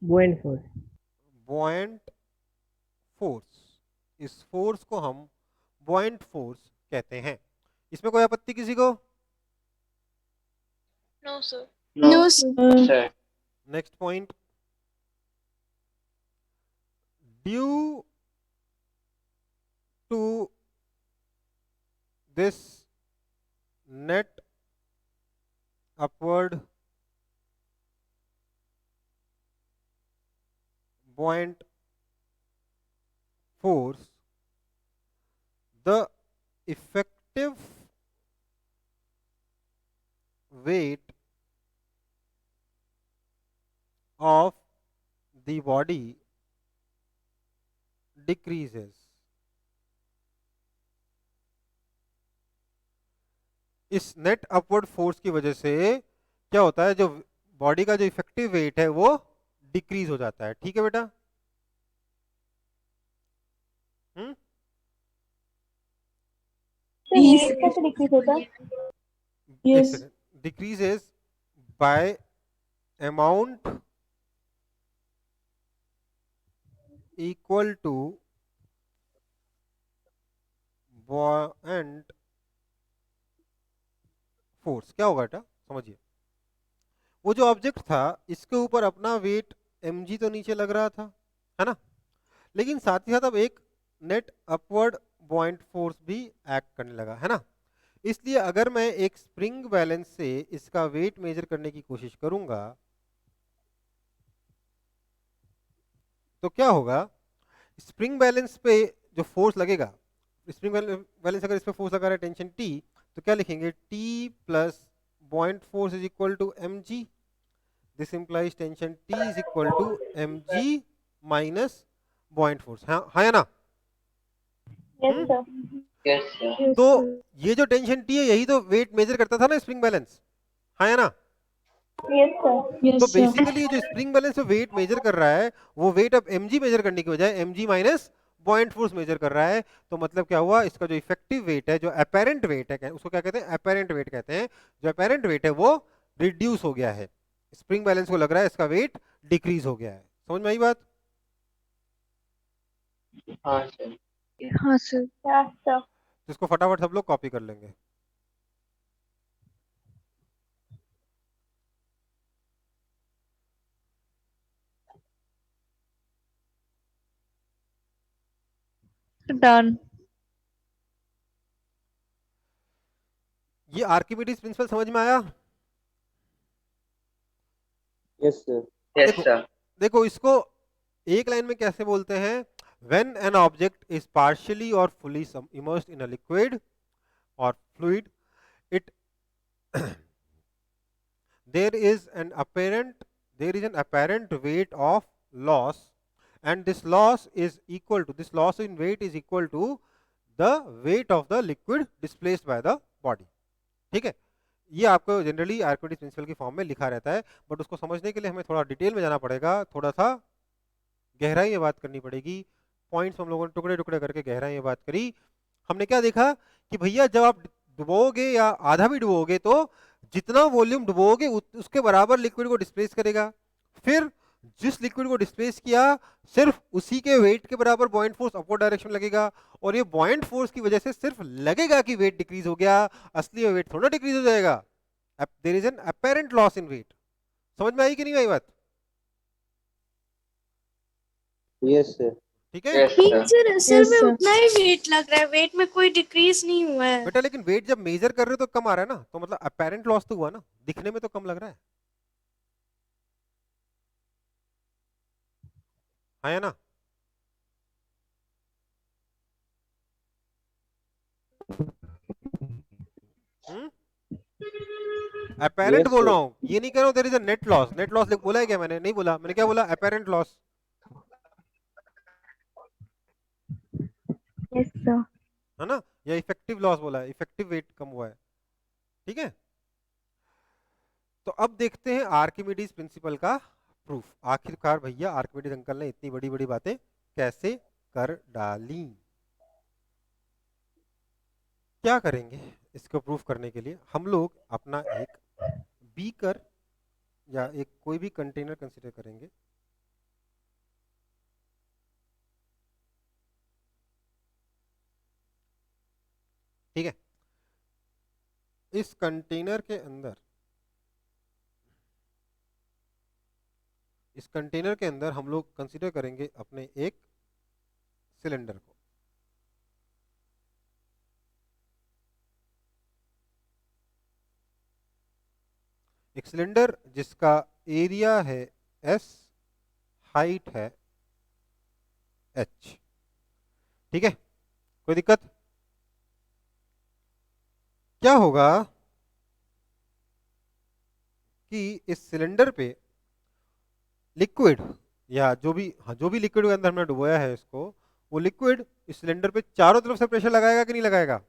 buoyant force। buoyant force. इस फोर्स को हम buoyant फोर्स कहते हैं। इसमें कोई आपत्ति किसी को? No, sir. No sir. sir। Next point, due to this net upward buoyant force, the effective weight of the body decreases। इस नेट अपवर्ड फोर्स की वजह से क्या होता है, जो बॉडी का जो इफेक्टिव वेट है वो डिक्रीज हो जाता है। ठीक है बेटा? कैसे डिक्रीज होता है? Yes. Decreases by amount equal to buoyant force. क्या होगा बेटा समझिए, वो जो ऑब्जेक्ट था इसके ऊपर अपना वेट mg तो नीचे लग रहा था, है ना, लेकिन साथ ही साथ अब एक नेट अपवर्ड buoyant फोर्स भी एक्ट करने लगा, है ना। इसलिए अगर मैं एक स्प्रिंग बैलेंस से इसका वेट मेजर करने की कोशिश करूंगा तो क्या होगा, स्प्रिंग बैलेंस पे जो फोर्स लगेगा, स्प्रिंग बैलेंस अगर इस पे फोर्स लगा रहा है टेंशन T, तो क्या लिखेंगे, T plus buoyant force is equal to mg। This implies tension T is equal to mg minus buoyant force. हाँ है ना? Yes sir. yes sir। तो ये जो टेंशन T है यही तो वेट मेजर करता था ना स्प्रिंग बैलेंस, हाँ है ना। Yes sir. तो बेसिकली जो स्प्रिंग बैलेंस पे वेट मेजर कर रहा है वो वेट अब mg मेजर करने की बजाय mg minus buoyant force measure कर रहा है। तो मतलब क्या हुआ, इसका जो इफेक्टिव वेट है, जो अपेरेंट वेट है, उसको क्या कहते हैं, अपेरेंट वेट कहते हैं। जो अपेरेंट वेट है वो रिड्यूस हो गया है, स्प्रिंग बैलेंस को लग रहा है इसका वेट डिक्रीज हो गया है। समझ में आई बात? हाँ सर। हाँ सर। Yes sir. इसको फटाफट सब लोग कॉपी कर लेंगे। डन। ये आर्किमिडीज प्रिंसिपल समझ में आया? Yes sir. yes देखो sir। देखो इसको एक लाइन में कैसे बोलते हैं, when an object is partially or fully immersed in a liquid or fluid, it there is an apparent weight of loss, and this loss in weight is equal to the weight of the liquid displaced by the body. ठीक है, ये आपको जनरली आर्किमिडीज प्रिंसिपल की फॉर्म में लिखा रहता है, बट उसको समझने के लिए हमें थोड़ा डिटेल में जाना पड़ेगा, थोड़ा सा गहराई में बात करनी पड़ेगी। पॉइंट्स हम लोगों ने टुकड़े टुकड़े करके गहराई में बात करी। हमने क्या देखा कि भैया जब आप डुबोगे या आधा भी डुबोगे तो जितना वॉल्यूम डुबोगे उसके बराबर लिक्विड को डिस्प्लेस करेगा। फिर जिस लिक्विड को डिस्प्लेस किया सिर्फ उसी के वेट के बराबर बॉइंट फोर्स अपवर्ड डायरेक्शन लगेगा, और ये बॉइंट फोर्स की वजह से सिर्फ लगेगा कि वेट डिक्रीज हो गया, असली में वेट थोड़ा डिक्रीज हो जाएगा। There is an apparent loss in weight. समझ में आई कि नहीं आई बात? Yes, sir. ठीक है Yes, ठीक sir. सर, असल Yes, में sir. उतना ही वेट लग रहा है, वेट में कोई डिक्रीज नहीं हुआ है। बेटा, लेकिन वेट जब मेजर कर रहे हो तो कम आ रहा है ना, तो मतलब अपेरेंट लॉस तो हुआ ना, दिखने में तो कम लग रहा है हाँ या ना? अपेरेंट Yes, बोल रहा sir. हूँ, ये नहीं कह रहा हूँ there is a net loss. Net loss बोला है क्या मैंने? नहीं बोला। मैंने क्या बोला? Apparent loss. Yes, sir. है ना? या इफेक्टिव लॉस बोला है, इफेक्टिव वेट कम हुआ है। ठीक है, तो अब देखते हैं आर्किमिडीज प्रिंसिपल का प्रूफ। आखिरकार भैया आर्किमिडीज अंकल ने इतनी बड़ी बड़ी बातें कैसे कर डाली। क्या करेंगे इसको प्रूफ करने के लिए? हम लोग अपना एक बीकर या एक कोई भी कंटेनर कंसीडर करेंगे। ठीक है, इस कंटेनर के अंदर हम लोग कंसीडर करेंगे अपने एक सिलेंडर को। एक सिलेंडर जिसका एरिया है S, हाइट है H। ठीक है, कोई दिक्कत? क्या होगा कि इस सिलेंडर पे लिक्विड या जो भी लिक्विड के अंदर हमने डुबोया है इसको, वो लिक्विड इस सिलेंडर पे चारों तरफ से प्रेशर लगाएगा कि नहीं लगाएगा?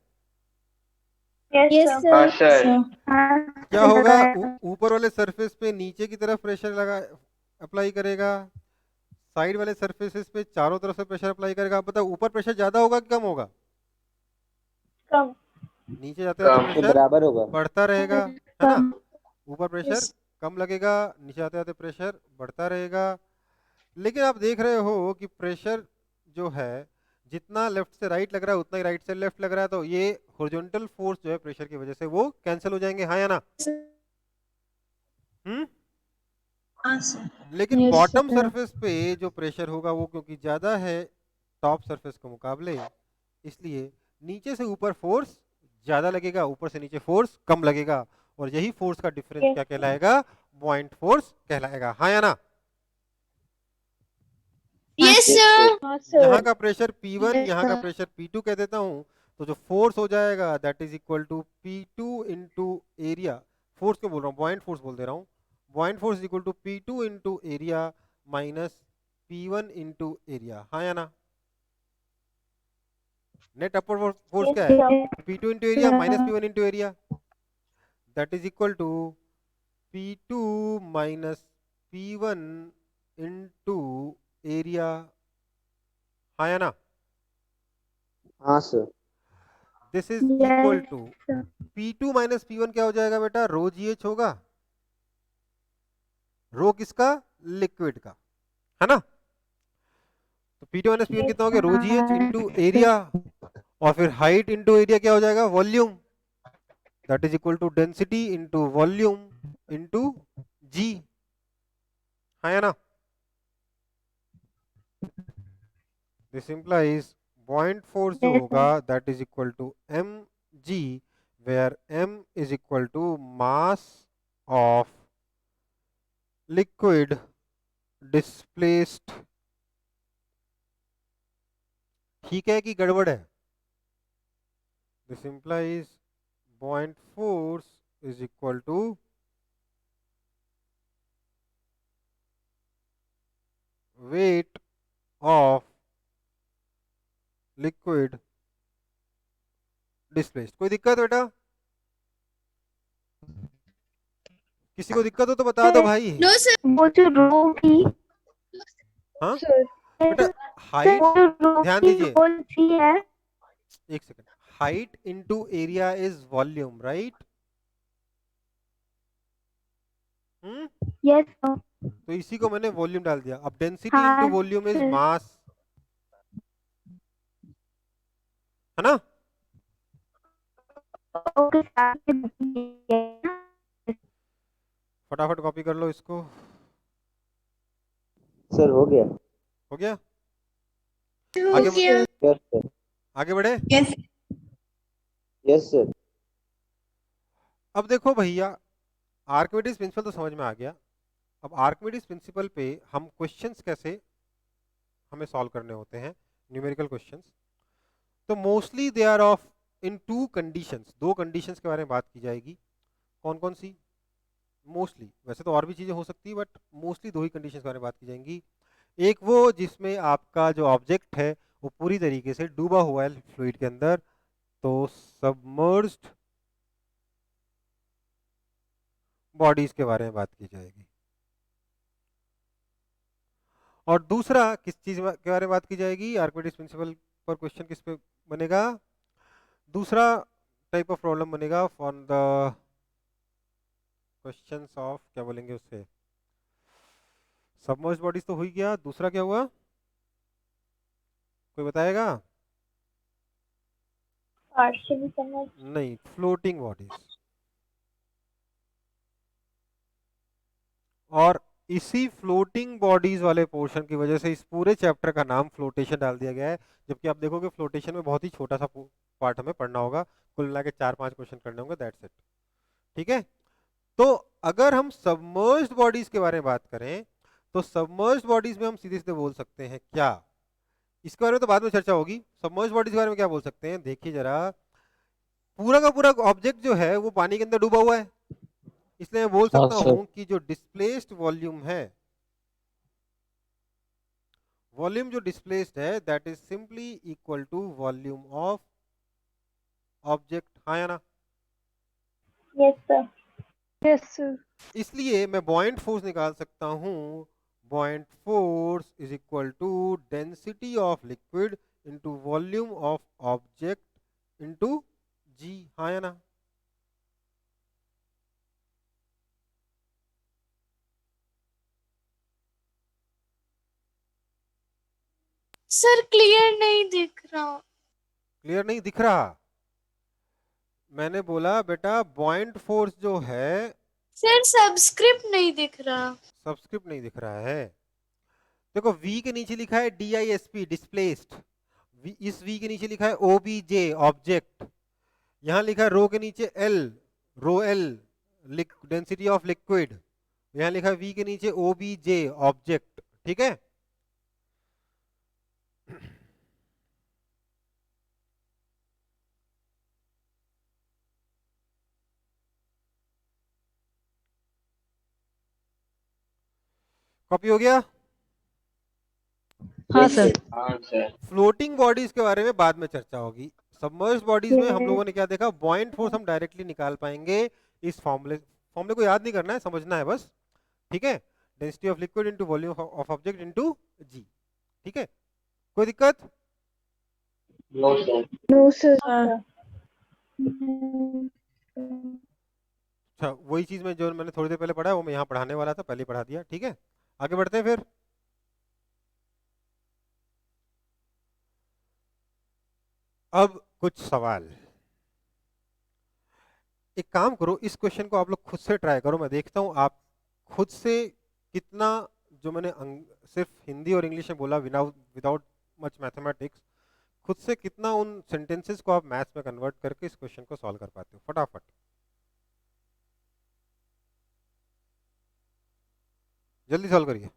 Yes, sir. हाँ, sir. हाँ, क्या होगा? लगाया। ऊपर वाले सरफेस पे नीचे की तरफ प्रेशर अप्लाई करेगा, साइड वाले सरफेसेस पे चारों तरफ से प्रेशर अप्लाई करेगा। आप बताओ ऊपर प्रेशर ज्यादा होगा कि कम होगा? कम. नीचे जाते जाते कम. प्रेशर बराबर होगा. बढ़ता रहेगा, है ना? कम। ऊपर प्रेशर कम लगेगा, नीचे जाते जाते प्रेशर बढ़ता रहेगा। लेकिन आप देख रहे हो कि प्रेशर जो है जितना लेफ्ट से राइट लग रहा है उतना ही राइट से लेफ्ट लग रहा है, तो ये हॉरिजॉन्टल फोर्स जो है प्रेशर की वजह से वो कैंसिल हो जाएंगे, हाँ या ना? लेकिन Yes, बॉटम sir. सरफेस पे जो प्रेशर होगा वो क्योंकि ज्यादा है टॉप सरफेस के मुकाबले, इसलिए नीचे से ऊपर फोर्स ज्यादा लगेगा, ऊपर से नीचे फोर्स कम लगेगा, और यही फोर्स का डिफरेंस Yes. क्या कहलाएगा? पॉइंट फोर्स कहलाएगा, हाँ या ना? Yes Yes, sir. sir. हाँ, यहाँ sir. का प्रेशर P1, Yes, यहाँ का sir. प्रेशर P2 कह देता हूँ, तो जो फोर्स हो जाएगा that is equal to P2 into area. Force क्यों बोल रहा हूँ? पॉइंट फोर्स बोल दे रहा हूँ। Buoyant force equal to P2 into area minus P1 into area, हाँ या ना? नेट अपवर्ड फोर्स Yes, क्या है? sir. P2 into area minus P1 into area, that is equal to P2 minus P1 into area, हाँ या ना? हाँ, sir. This is equal Yes, to sir. P2 minus P1 क्या हो जाएगा बेटा? रो GH होगा। रो किसका? लिक्विड का, है ना? तो P2 माइनस P1 कितना हो गया? रो GH इंटू एरिया, और फिर हाइट इंटू एरिया क्या हो जाएगा? Volume, that is equal to density into volume into G, है ना? दिस इंप्लाइज पॉइंट फोर्स जो Yes, होगा that is equal to mg, where m is equal to mass of liquid displaced ठीक है कि गड़बड़ है? दिस इंप्लाइज buoyant force is equal to weight of liquid displaced. कोई दिक्कत बेटा? किसी को दिक्कत हो तो बता दो भाई। No sir. वो जो रो भी हाँ Sir. बेटा, सर, हाइट, वो जो रो ध्यान की दीजिए, होल सी है। एक second, height into area is volume, right? Yes sir. तो इसी को मैंने वॉल्यूम डाल दिया। अब डेंसिटी इनटू हाँ वॉल्यूम इज सर। मास, है ना? Okay sir. फटाफट कॉपी कर लो इसको। सर हो गया। हो गया? हो आगे गया। Yes sir. आगे बढ़े। यस। Yes sir. अब देखो भैया, आर्किमिडीज प्रिंसिपल तो समझ में आ गया। अब आर्किमिडीज प्रिंसिपल पे हम क्वेश्चंस कैसे हमें सॉल्व करने होते हैं, न्यूमेरिकल क्वेश्चंस। तो mostly they are of in two conditions, दो कंडीशंस के बारे में बात की जाएगी। कौन कौन सी? मोस्टली, वैसे तो और भी चीजें हो सकती है, बट मोस्टली दो ही कंडीशंस के बारे में बात की जाएंगी। एक वो जिसमें आपका जो ऑब्जेक्ट है वो पूरी तरीके से डूबा हुआ है फ्लूइड के अंदर, तो सबमर्ज्ड बॉडीज के बारे में बात की जाएगी। और दूसरा किस चीज के बारे में बात की जाएगी? आर्किमिडीज प्रिंसिपल पर क्वेश्चन किस पे बनेगा? दूसरा टाइप ऑफ प्रॉब्लम बनेगा फॉर द क्वेश्चंस ऑफ, क्या बोलेंगे उससे, सबमर्ज्ड बॉडीज तो हो ही गया, दूसरा क्या हुआ, कोई बताएगा? Partially submerged. नहीं, फ्लोटिंग बॉडीज। और इसी फ्लोटिंग बॉडीज वाले पोर्शन की वजह से इस पूरे चैप्टर का नाम फ्लोटेशन डाल दिया गया है। जबकि आप देखोगे फ्लोटेशन में बहुत ही छोटा सा पार्ट हमें पढ़ना होगा, कुल मिला के 4-5 क्वेश्चन करने होंगे, दैट्स इट। ठीक है? तो अगर हम सबमर्ज्ड बॉडीज के बारे में बात करें, तो सबमर्ज्ड बॉडीज में हम सीधे सीधे बोल सकते हैं क्या, इसके बारे में तो बाद में चर्चा होगी। सबमर्ज्ड बॉडीज के बारे में क्या बोल सकते हैं, देखिए जरा, पूरा का पूरा ऑब्जेक्ट जो है वो पानी के अंदर डूबा हुआ है, इसलिए मैं बोल हाँ सकता सर। हूं कि जो डिस्प्लेस्ड वॉल्यूम है, वॉल्यूम जो डिस्प्लेस्ड है, that is simply equal to volume of object. हाँ या ना? Yes, sir. Yes sir. इसलिए मैं बॉयंट फोर्स निकाल सकता हूं, buoyant force is equal to density of liquid into volume of object into g. हाँ या ना? सर क्लियर नहीं दिख रहा। क्लियर नहीं दिख रहा? मैंने बोला बेटा बॉयंट फोर्स जो है, सर सब्सक्रिप्ट नहीं दिख रहा। सबस्क्रिप्ट नहीं दिख रहा है। देखो V के नीचे लिखा है DISP डिस्प्लेस्ड, इस V के नीचे लिखा है OBJ ऑब्जेक्ट, यहाँ लिखा है रो के नीचे L, rho L density of liquid, यहाँ लिखा है V के नीचे OBJ ऑब्जेक्ट। ठीक है? कॉपी हो गया? हाँ सर। फ्लोटिंग बॉडीज के बारे में बाद में चर्चा होगी। सबमर्ज्ड बॉडीज में हम लोगों ने क्या देखा, बॉयंट फोर्स हम डायरेक्टली निकाल पाएंगे इस फॉर्मूले को याद नहीं करना है, समझना है बस। ठीक है? Density of liquid into volume of object into g. ठीक है? कोई दिक्कत? No sir. अच्छा, वही चीज में जो मैंने थोड़ी देर पहले पढ़ा है वो मैं यहाँ पढ़ाने वाला था, पहले ही पढ़ा दिया। ठीक है? आगे बढ़ते हैं फिर। अब कुछ सवाल। एक काम करो, इस क्वेश्चन को आप लोग खुद से ट्राई करो, मैं देखता हूं आप खुद से कितना, जो मैंने सिर्फ हिंदी और इंग्लिश में बोला विदाउट मच मैथमेटिक्स, खुद से कितना उन सेंटेंसेस को आप मैथ्स में कन्वर्ट करके इस क्वेश्चन को सॉल्व कर पाते हो। फटाफट जल्दी सॉल्व करिए।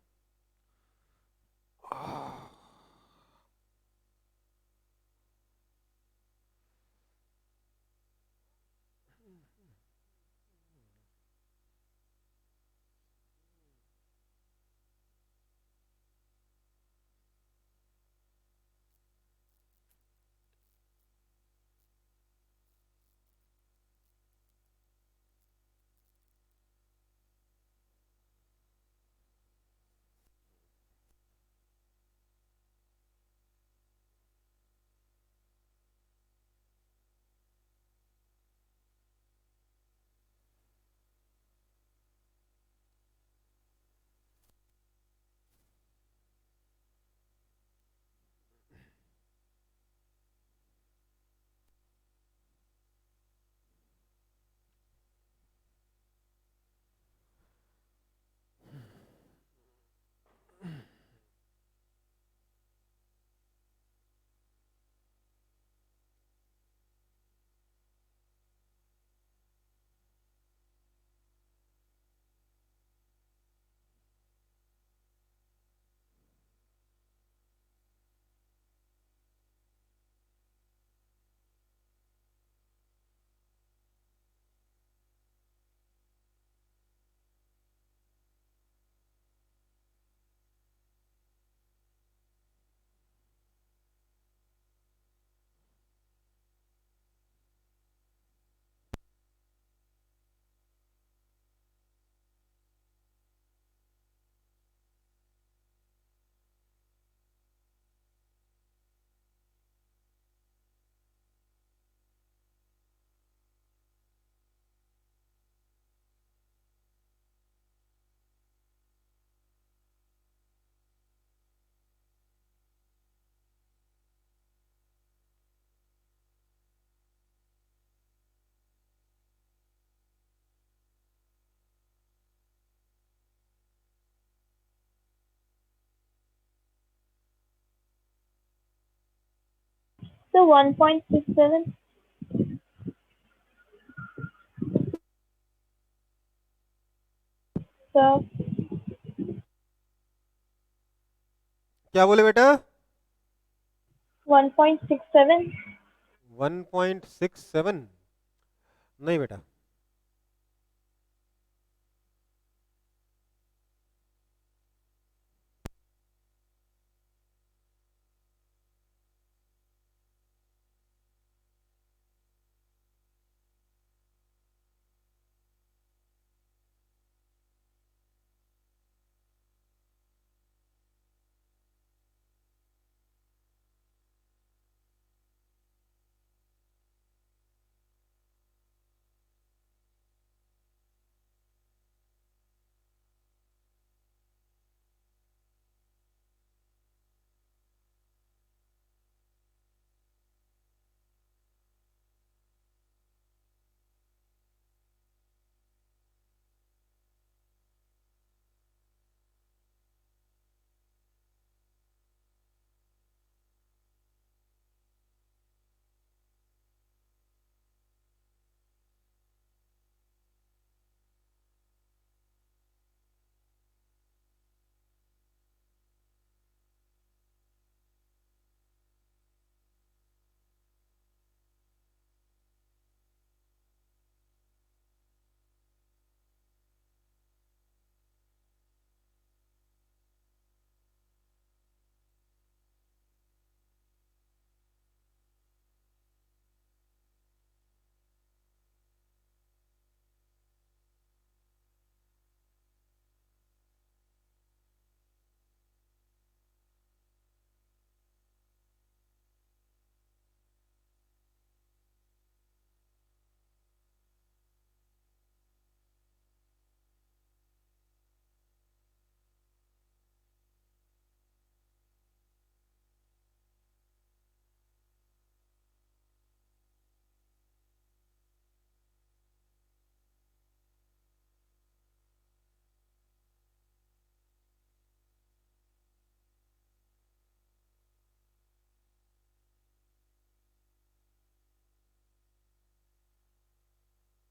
So 1.67. So क्या बोले बेटा? 1.67. 1.67? नहीं बेटा,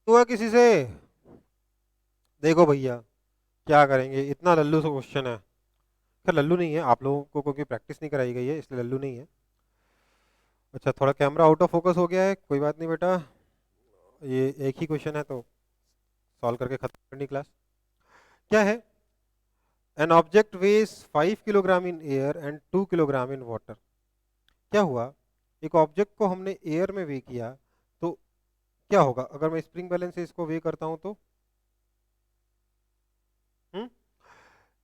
हुआ किसी से? देखो भैया, क्या करेंगे, इतना लल्लू सा क्वेश्चन है। खैर लल्लू नहीं है, आप लोगों को क्योंकि प्रैक्टिस नहीं कराई गई है इसलिए लल्लू नहीं है। अच्छा, थोड़ा कैमरा आउट ऑफ फोकस हो गया है, कोई बात नहीं बेटा, ये एक ही क्वेश्चन है तो सॉल्व करके खत्म करनी क्लास। क्या है? An object weighs 5 kilogram in air and 2 kilogram in water. क्या हुआ, एक ऑब्जेक्ट को हमने एयर में वे किया तो क्या होगा अगर मैं स्प्रिंग बैलेंस से इसको वे करता हूं तो?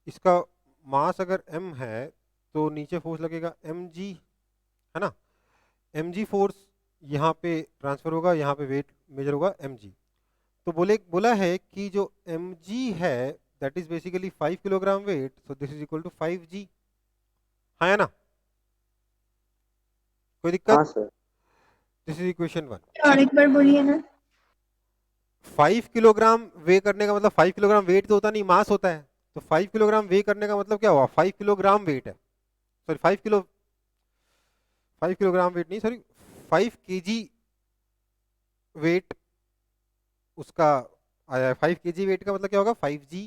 इसका मास अगर m है तो नीचे फोर्स लगेगा mg, है ना? mg फोर्स यहाँ पे ट्रांसफर होगा, यहाँ पे वेट मेजर होगा mg। तो बोला है कि जो mg है that is basically 5 kilogram weight, so this is equal to 5g। हाँ या ना? कोई हाँ दिक्कत? सर। This is equation 1। और एक बार बोलिए ना। 5 किलोग्राम वे करने का मतलब 5 किलोग्राम वेट तो होता नहीं, मास होता है। तो 5 किलोग्राम वे करने का मतलब क्या हुआ, 5 किलोग्राम वेट है, सॉरी 5 किलोग्राम वेट नहीं, सॉरी 5 केजी वेट उसका आया है। 5 केजी वेट का मतलब क्या होगा, 5g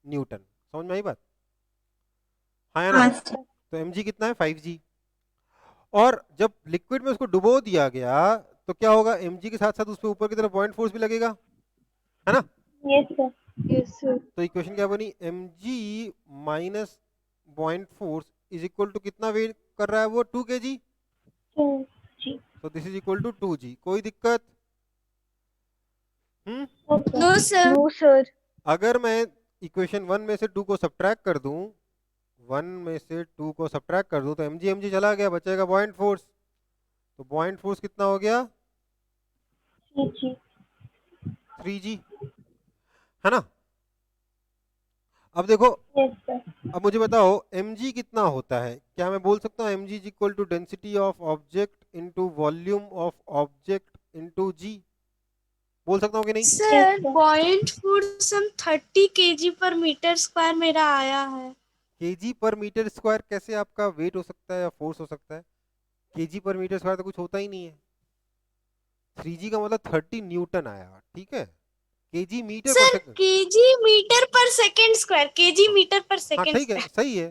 न्यूटन। समझ में आई बात? हाँ या ना? हाँ तो mg कितना है, 5g। और जब लिक्विड में उसको डुबो दिया गया तो क्या होगा, mg के साथ साथ उस पर ऊपर की तरफ पॉइंट फोर्स भी लगेगा, है ना? Yes, sir. Yes sir. तो इक्वेशन क्या बनी, mg minus buoyant force is equal to कितना वेट कर रहा है वो, 2 kg। 2G. तो this is equal to 2g। कोई दिक्कत? Okay. No sir. No sir. अगर मैं इक्वेशन 1 में से 2 को सब्ट्रैक्ट कर दूं, 1 में से 2 को सब्ट्रैक्ट कर दूं तो mg चला गया, बचेगा पॉइंट फोर्स। तो पॉइंट फोर्स कितना हो गया, 3G. 3g, है ना? अब देखो, Yes, sir. अब मुझे बताओ mg कितना होता है। क्या मैं बोल सकता हूँ mg is equal to density of object into volume of object into g? बोल सकता हूँ कि नहीं? Sir sir. Point four some 30 kg पर मीटर स्क्वायर मेरा आया है। केजी पर मीटर स्क्वायर कैसे आपका वेट हो सकता है या फोर्स हो सकता है? केजी पर मीटर स्क्वायर तो कुछ होता ही नहीं है। 3g का मतलब 30 न्यूटन आया, ठीक है। केजी मीटर पर सर सेकंड, केजी मीटर पर सेकंड स्क्वायर, केजी मीटर पर हाँ सेकंड ठीक है, स्क्वायर। सही है,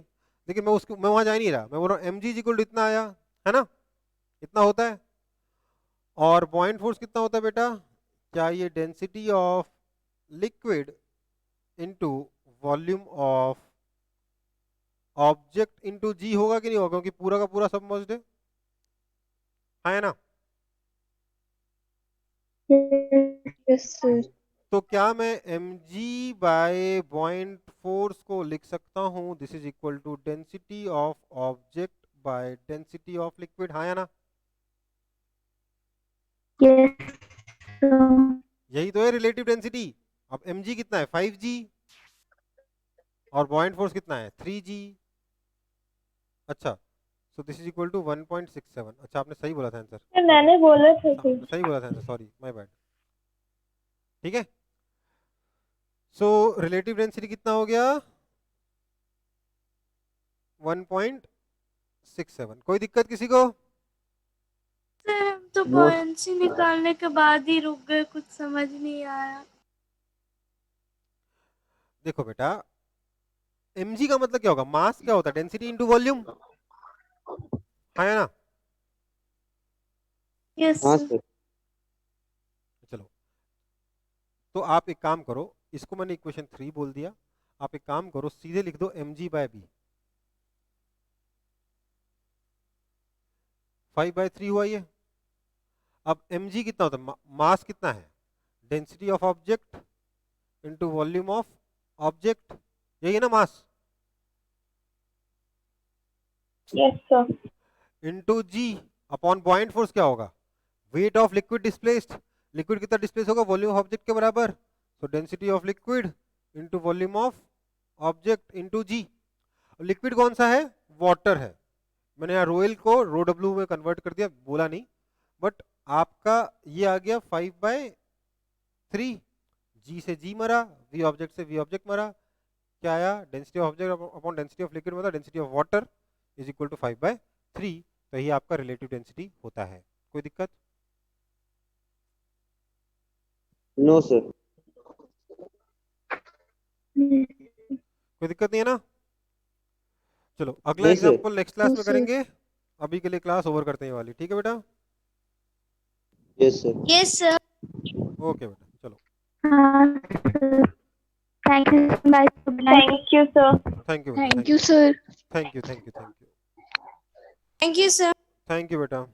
लेकिन मैं वहां जा ही नहीं रहा। मैं बोल रहा हूँ mg इक्वल टू इतना आया है ना, इतना होता है। और पॉइंट फोर्स कितना होता है बेटा? क्या ये density of liquid into volume of object into g होगा कि नहीं होगा, क्योंकि पूरा का पूरा सबमर्ज्ड है, हाँ है ना। Yes, sir. तो क्या मैं mg बाय पॉइंट फोर्स को लिख सकता हूँ this is equal to density of object by density of liquid, हाँ या ना? Yes, sir. यही तो है रिलेटिव डेंसिटी। अब mg कितना है 5g और पॉइंट फोर्स कितना है 3g। अच्छा, so this is equal to 1.67। अच्छा आपने सही बोला था आंसर, सर मैंने बोला था कि सही बोला था आंसर, सॉरी माय बैड। ठीक है, सो रिलेटिव डेंसिटी कितना हो गया 1.67। कोई दिक्कत किसी को? सर हम तो No. बॉयंसी निकालने के बाद ही रुक गए, कुछ समझ नहीं आया। देखो बेटा, mg का मतलब क्या होगा, मास क्या होता है, डेंसिटी इनटू वॉल्यूम, हाँ या ना। यस हाँ सर। सर। चलो, तो आप एक काम करो, इसको मैंने इक्वेशन 3 बोल दिया, आप एक काम करो सीधे लिख दो mg बाय बी। 5/3 हुआ ये। अब mg कितना होता है, मास कितना है, density of object into volume of object, यही है ना mass, yes sir. Into g upon buoyant force क्या होगा, weight of liquid displaced, liquid कितना डिस्प्लेस होगा वॉल्यूम ऑफ ऑब्जेक्ट के बराबर, so density of liquid into volume of object into g. Liquid कौन सा है, वाटर है। मैंने यहाँ रोएल को रो डब्ल्यू में कन्वर्ट कर दिया, बोला नहीं, बट आपका ये आ गया 5/3, जी से जी मरा, वी ऑब्जेक्ट से वी ऑब्जेक्ट मरा, क्या आया, density of object upon density of liquid मतलब density of water is equal to 5/3। तो ये आपका रिलेटिव डेंसिटी होता है। कोई दिक्कत? No sir. कोई दिक्कत नहीं है ना। चलो अगला नहीं सर। एग्जांपल नेक्स्ट क्लास No, में sir. करेंगे, अभी के लिए क्लास ओवर करते हैं ये वाली, ठीक है बेटा। Yes sir. Yes sir. Okay बेटा, चलो हाँ, sir. Thank you, guys. Good night. Thank you sir. Thank you बेटा, Thank you, sir. Thank you, thank you, thank you, thank you sir. Thank you बेटा।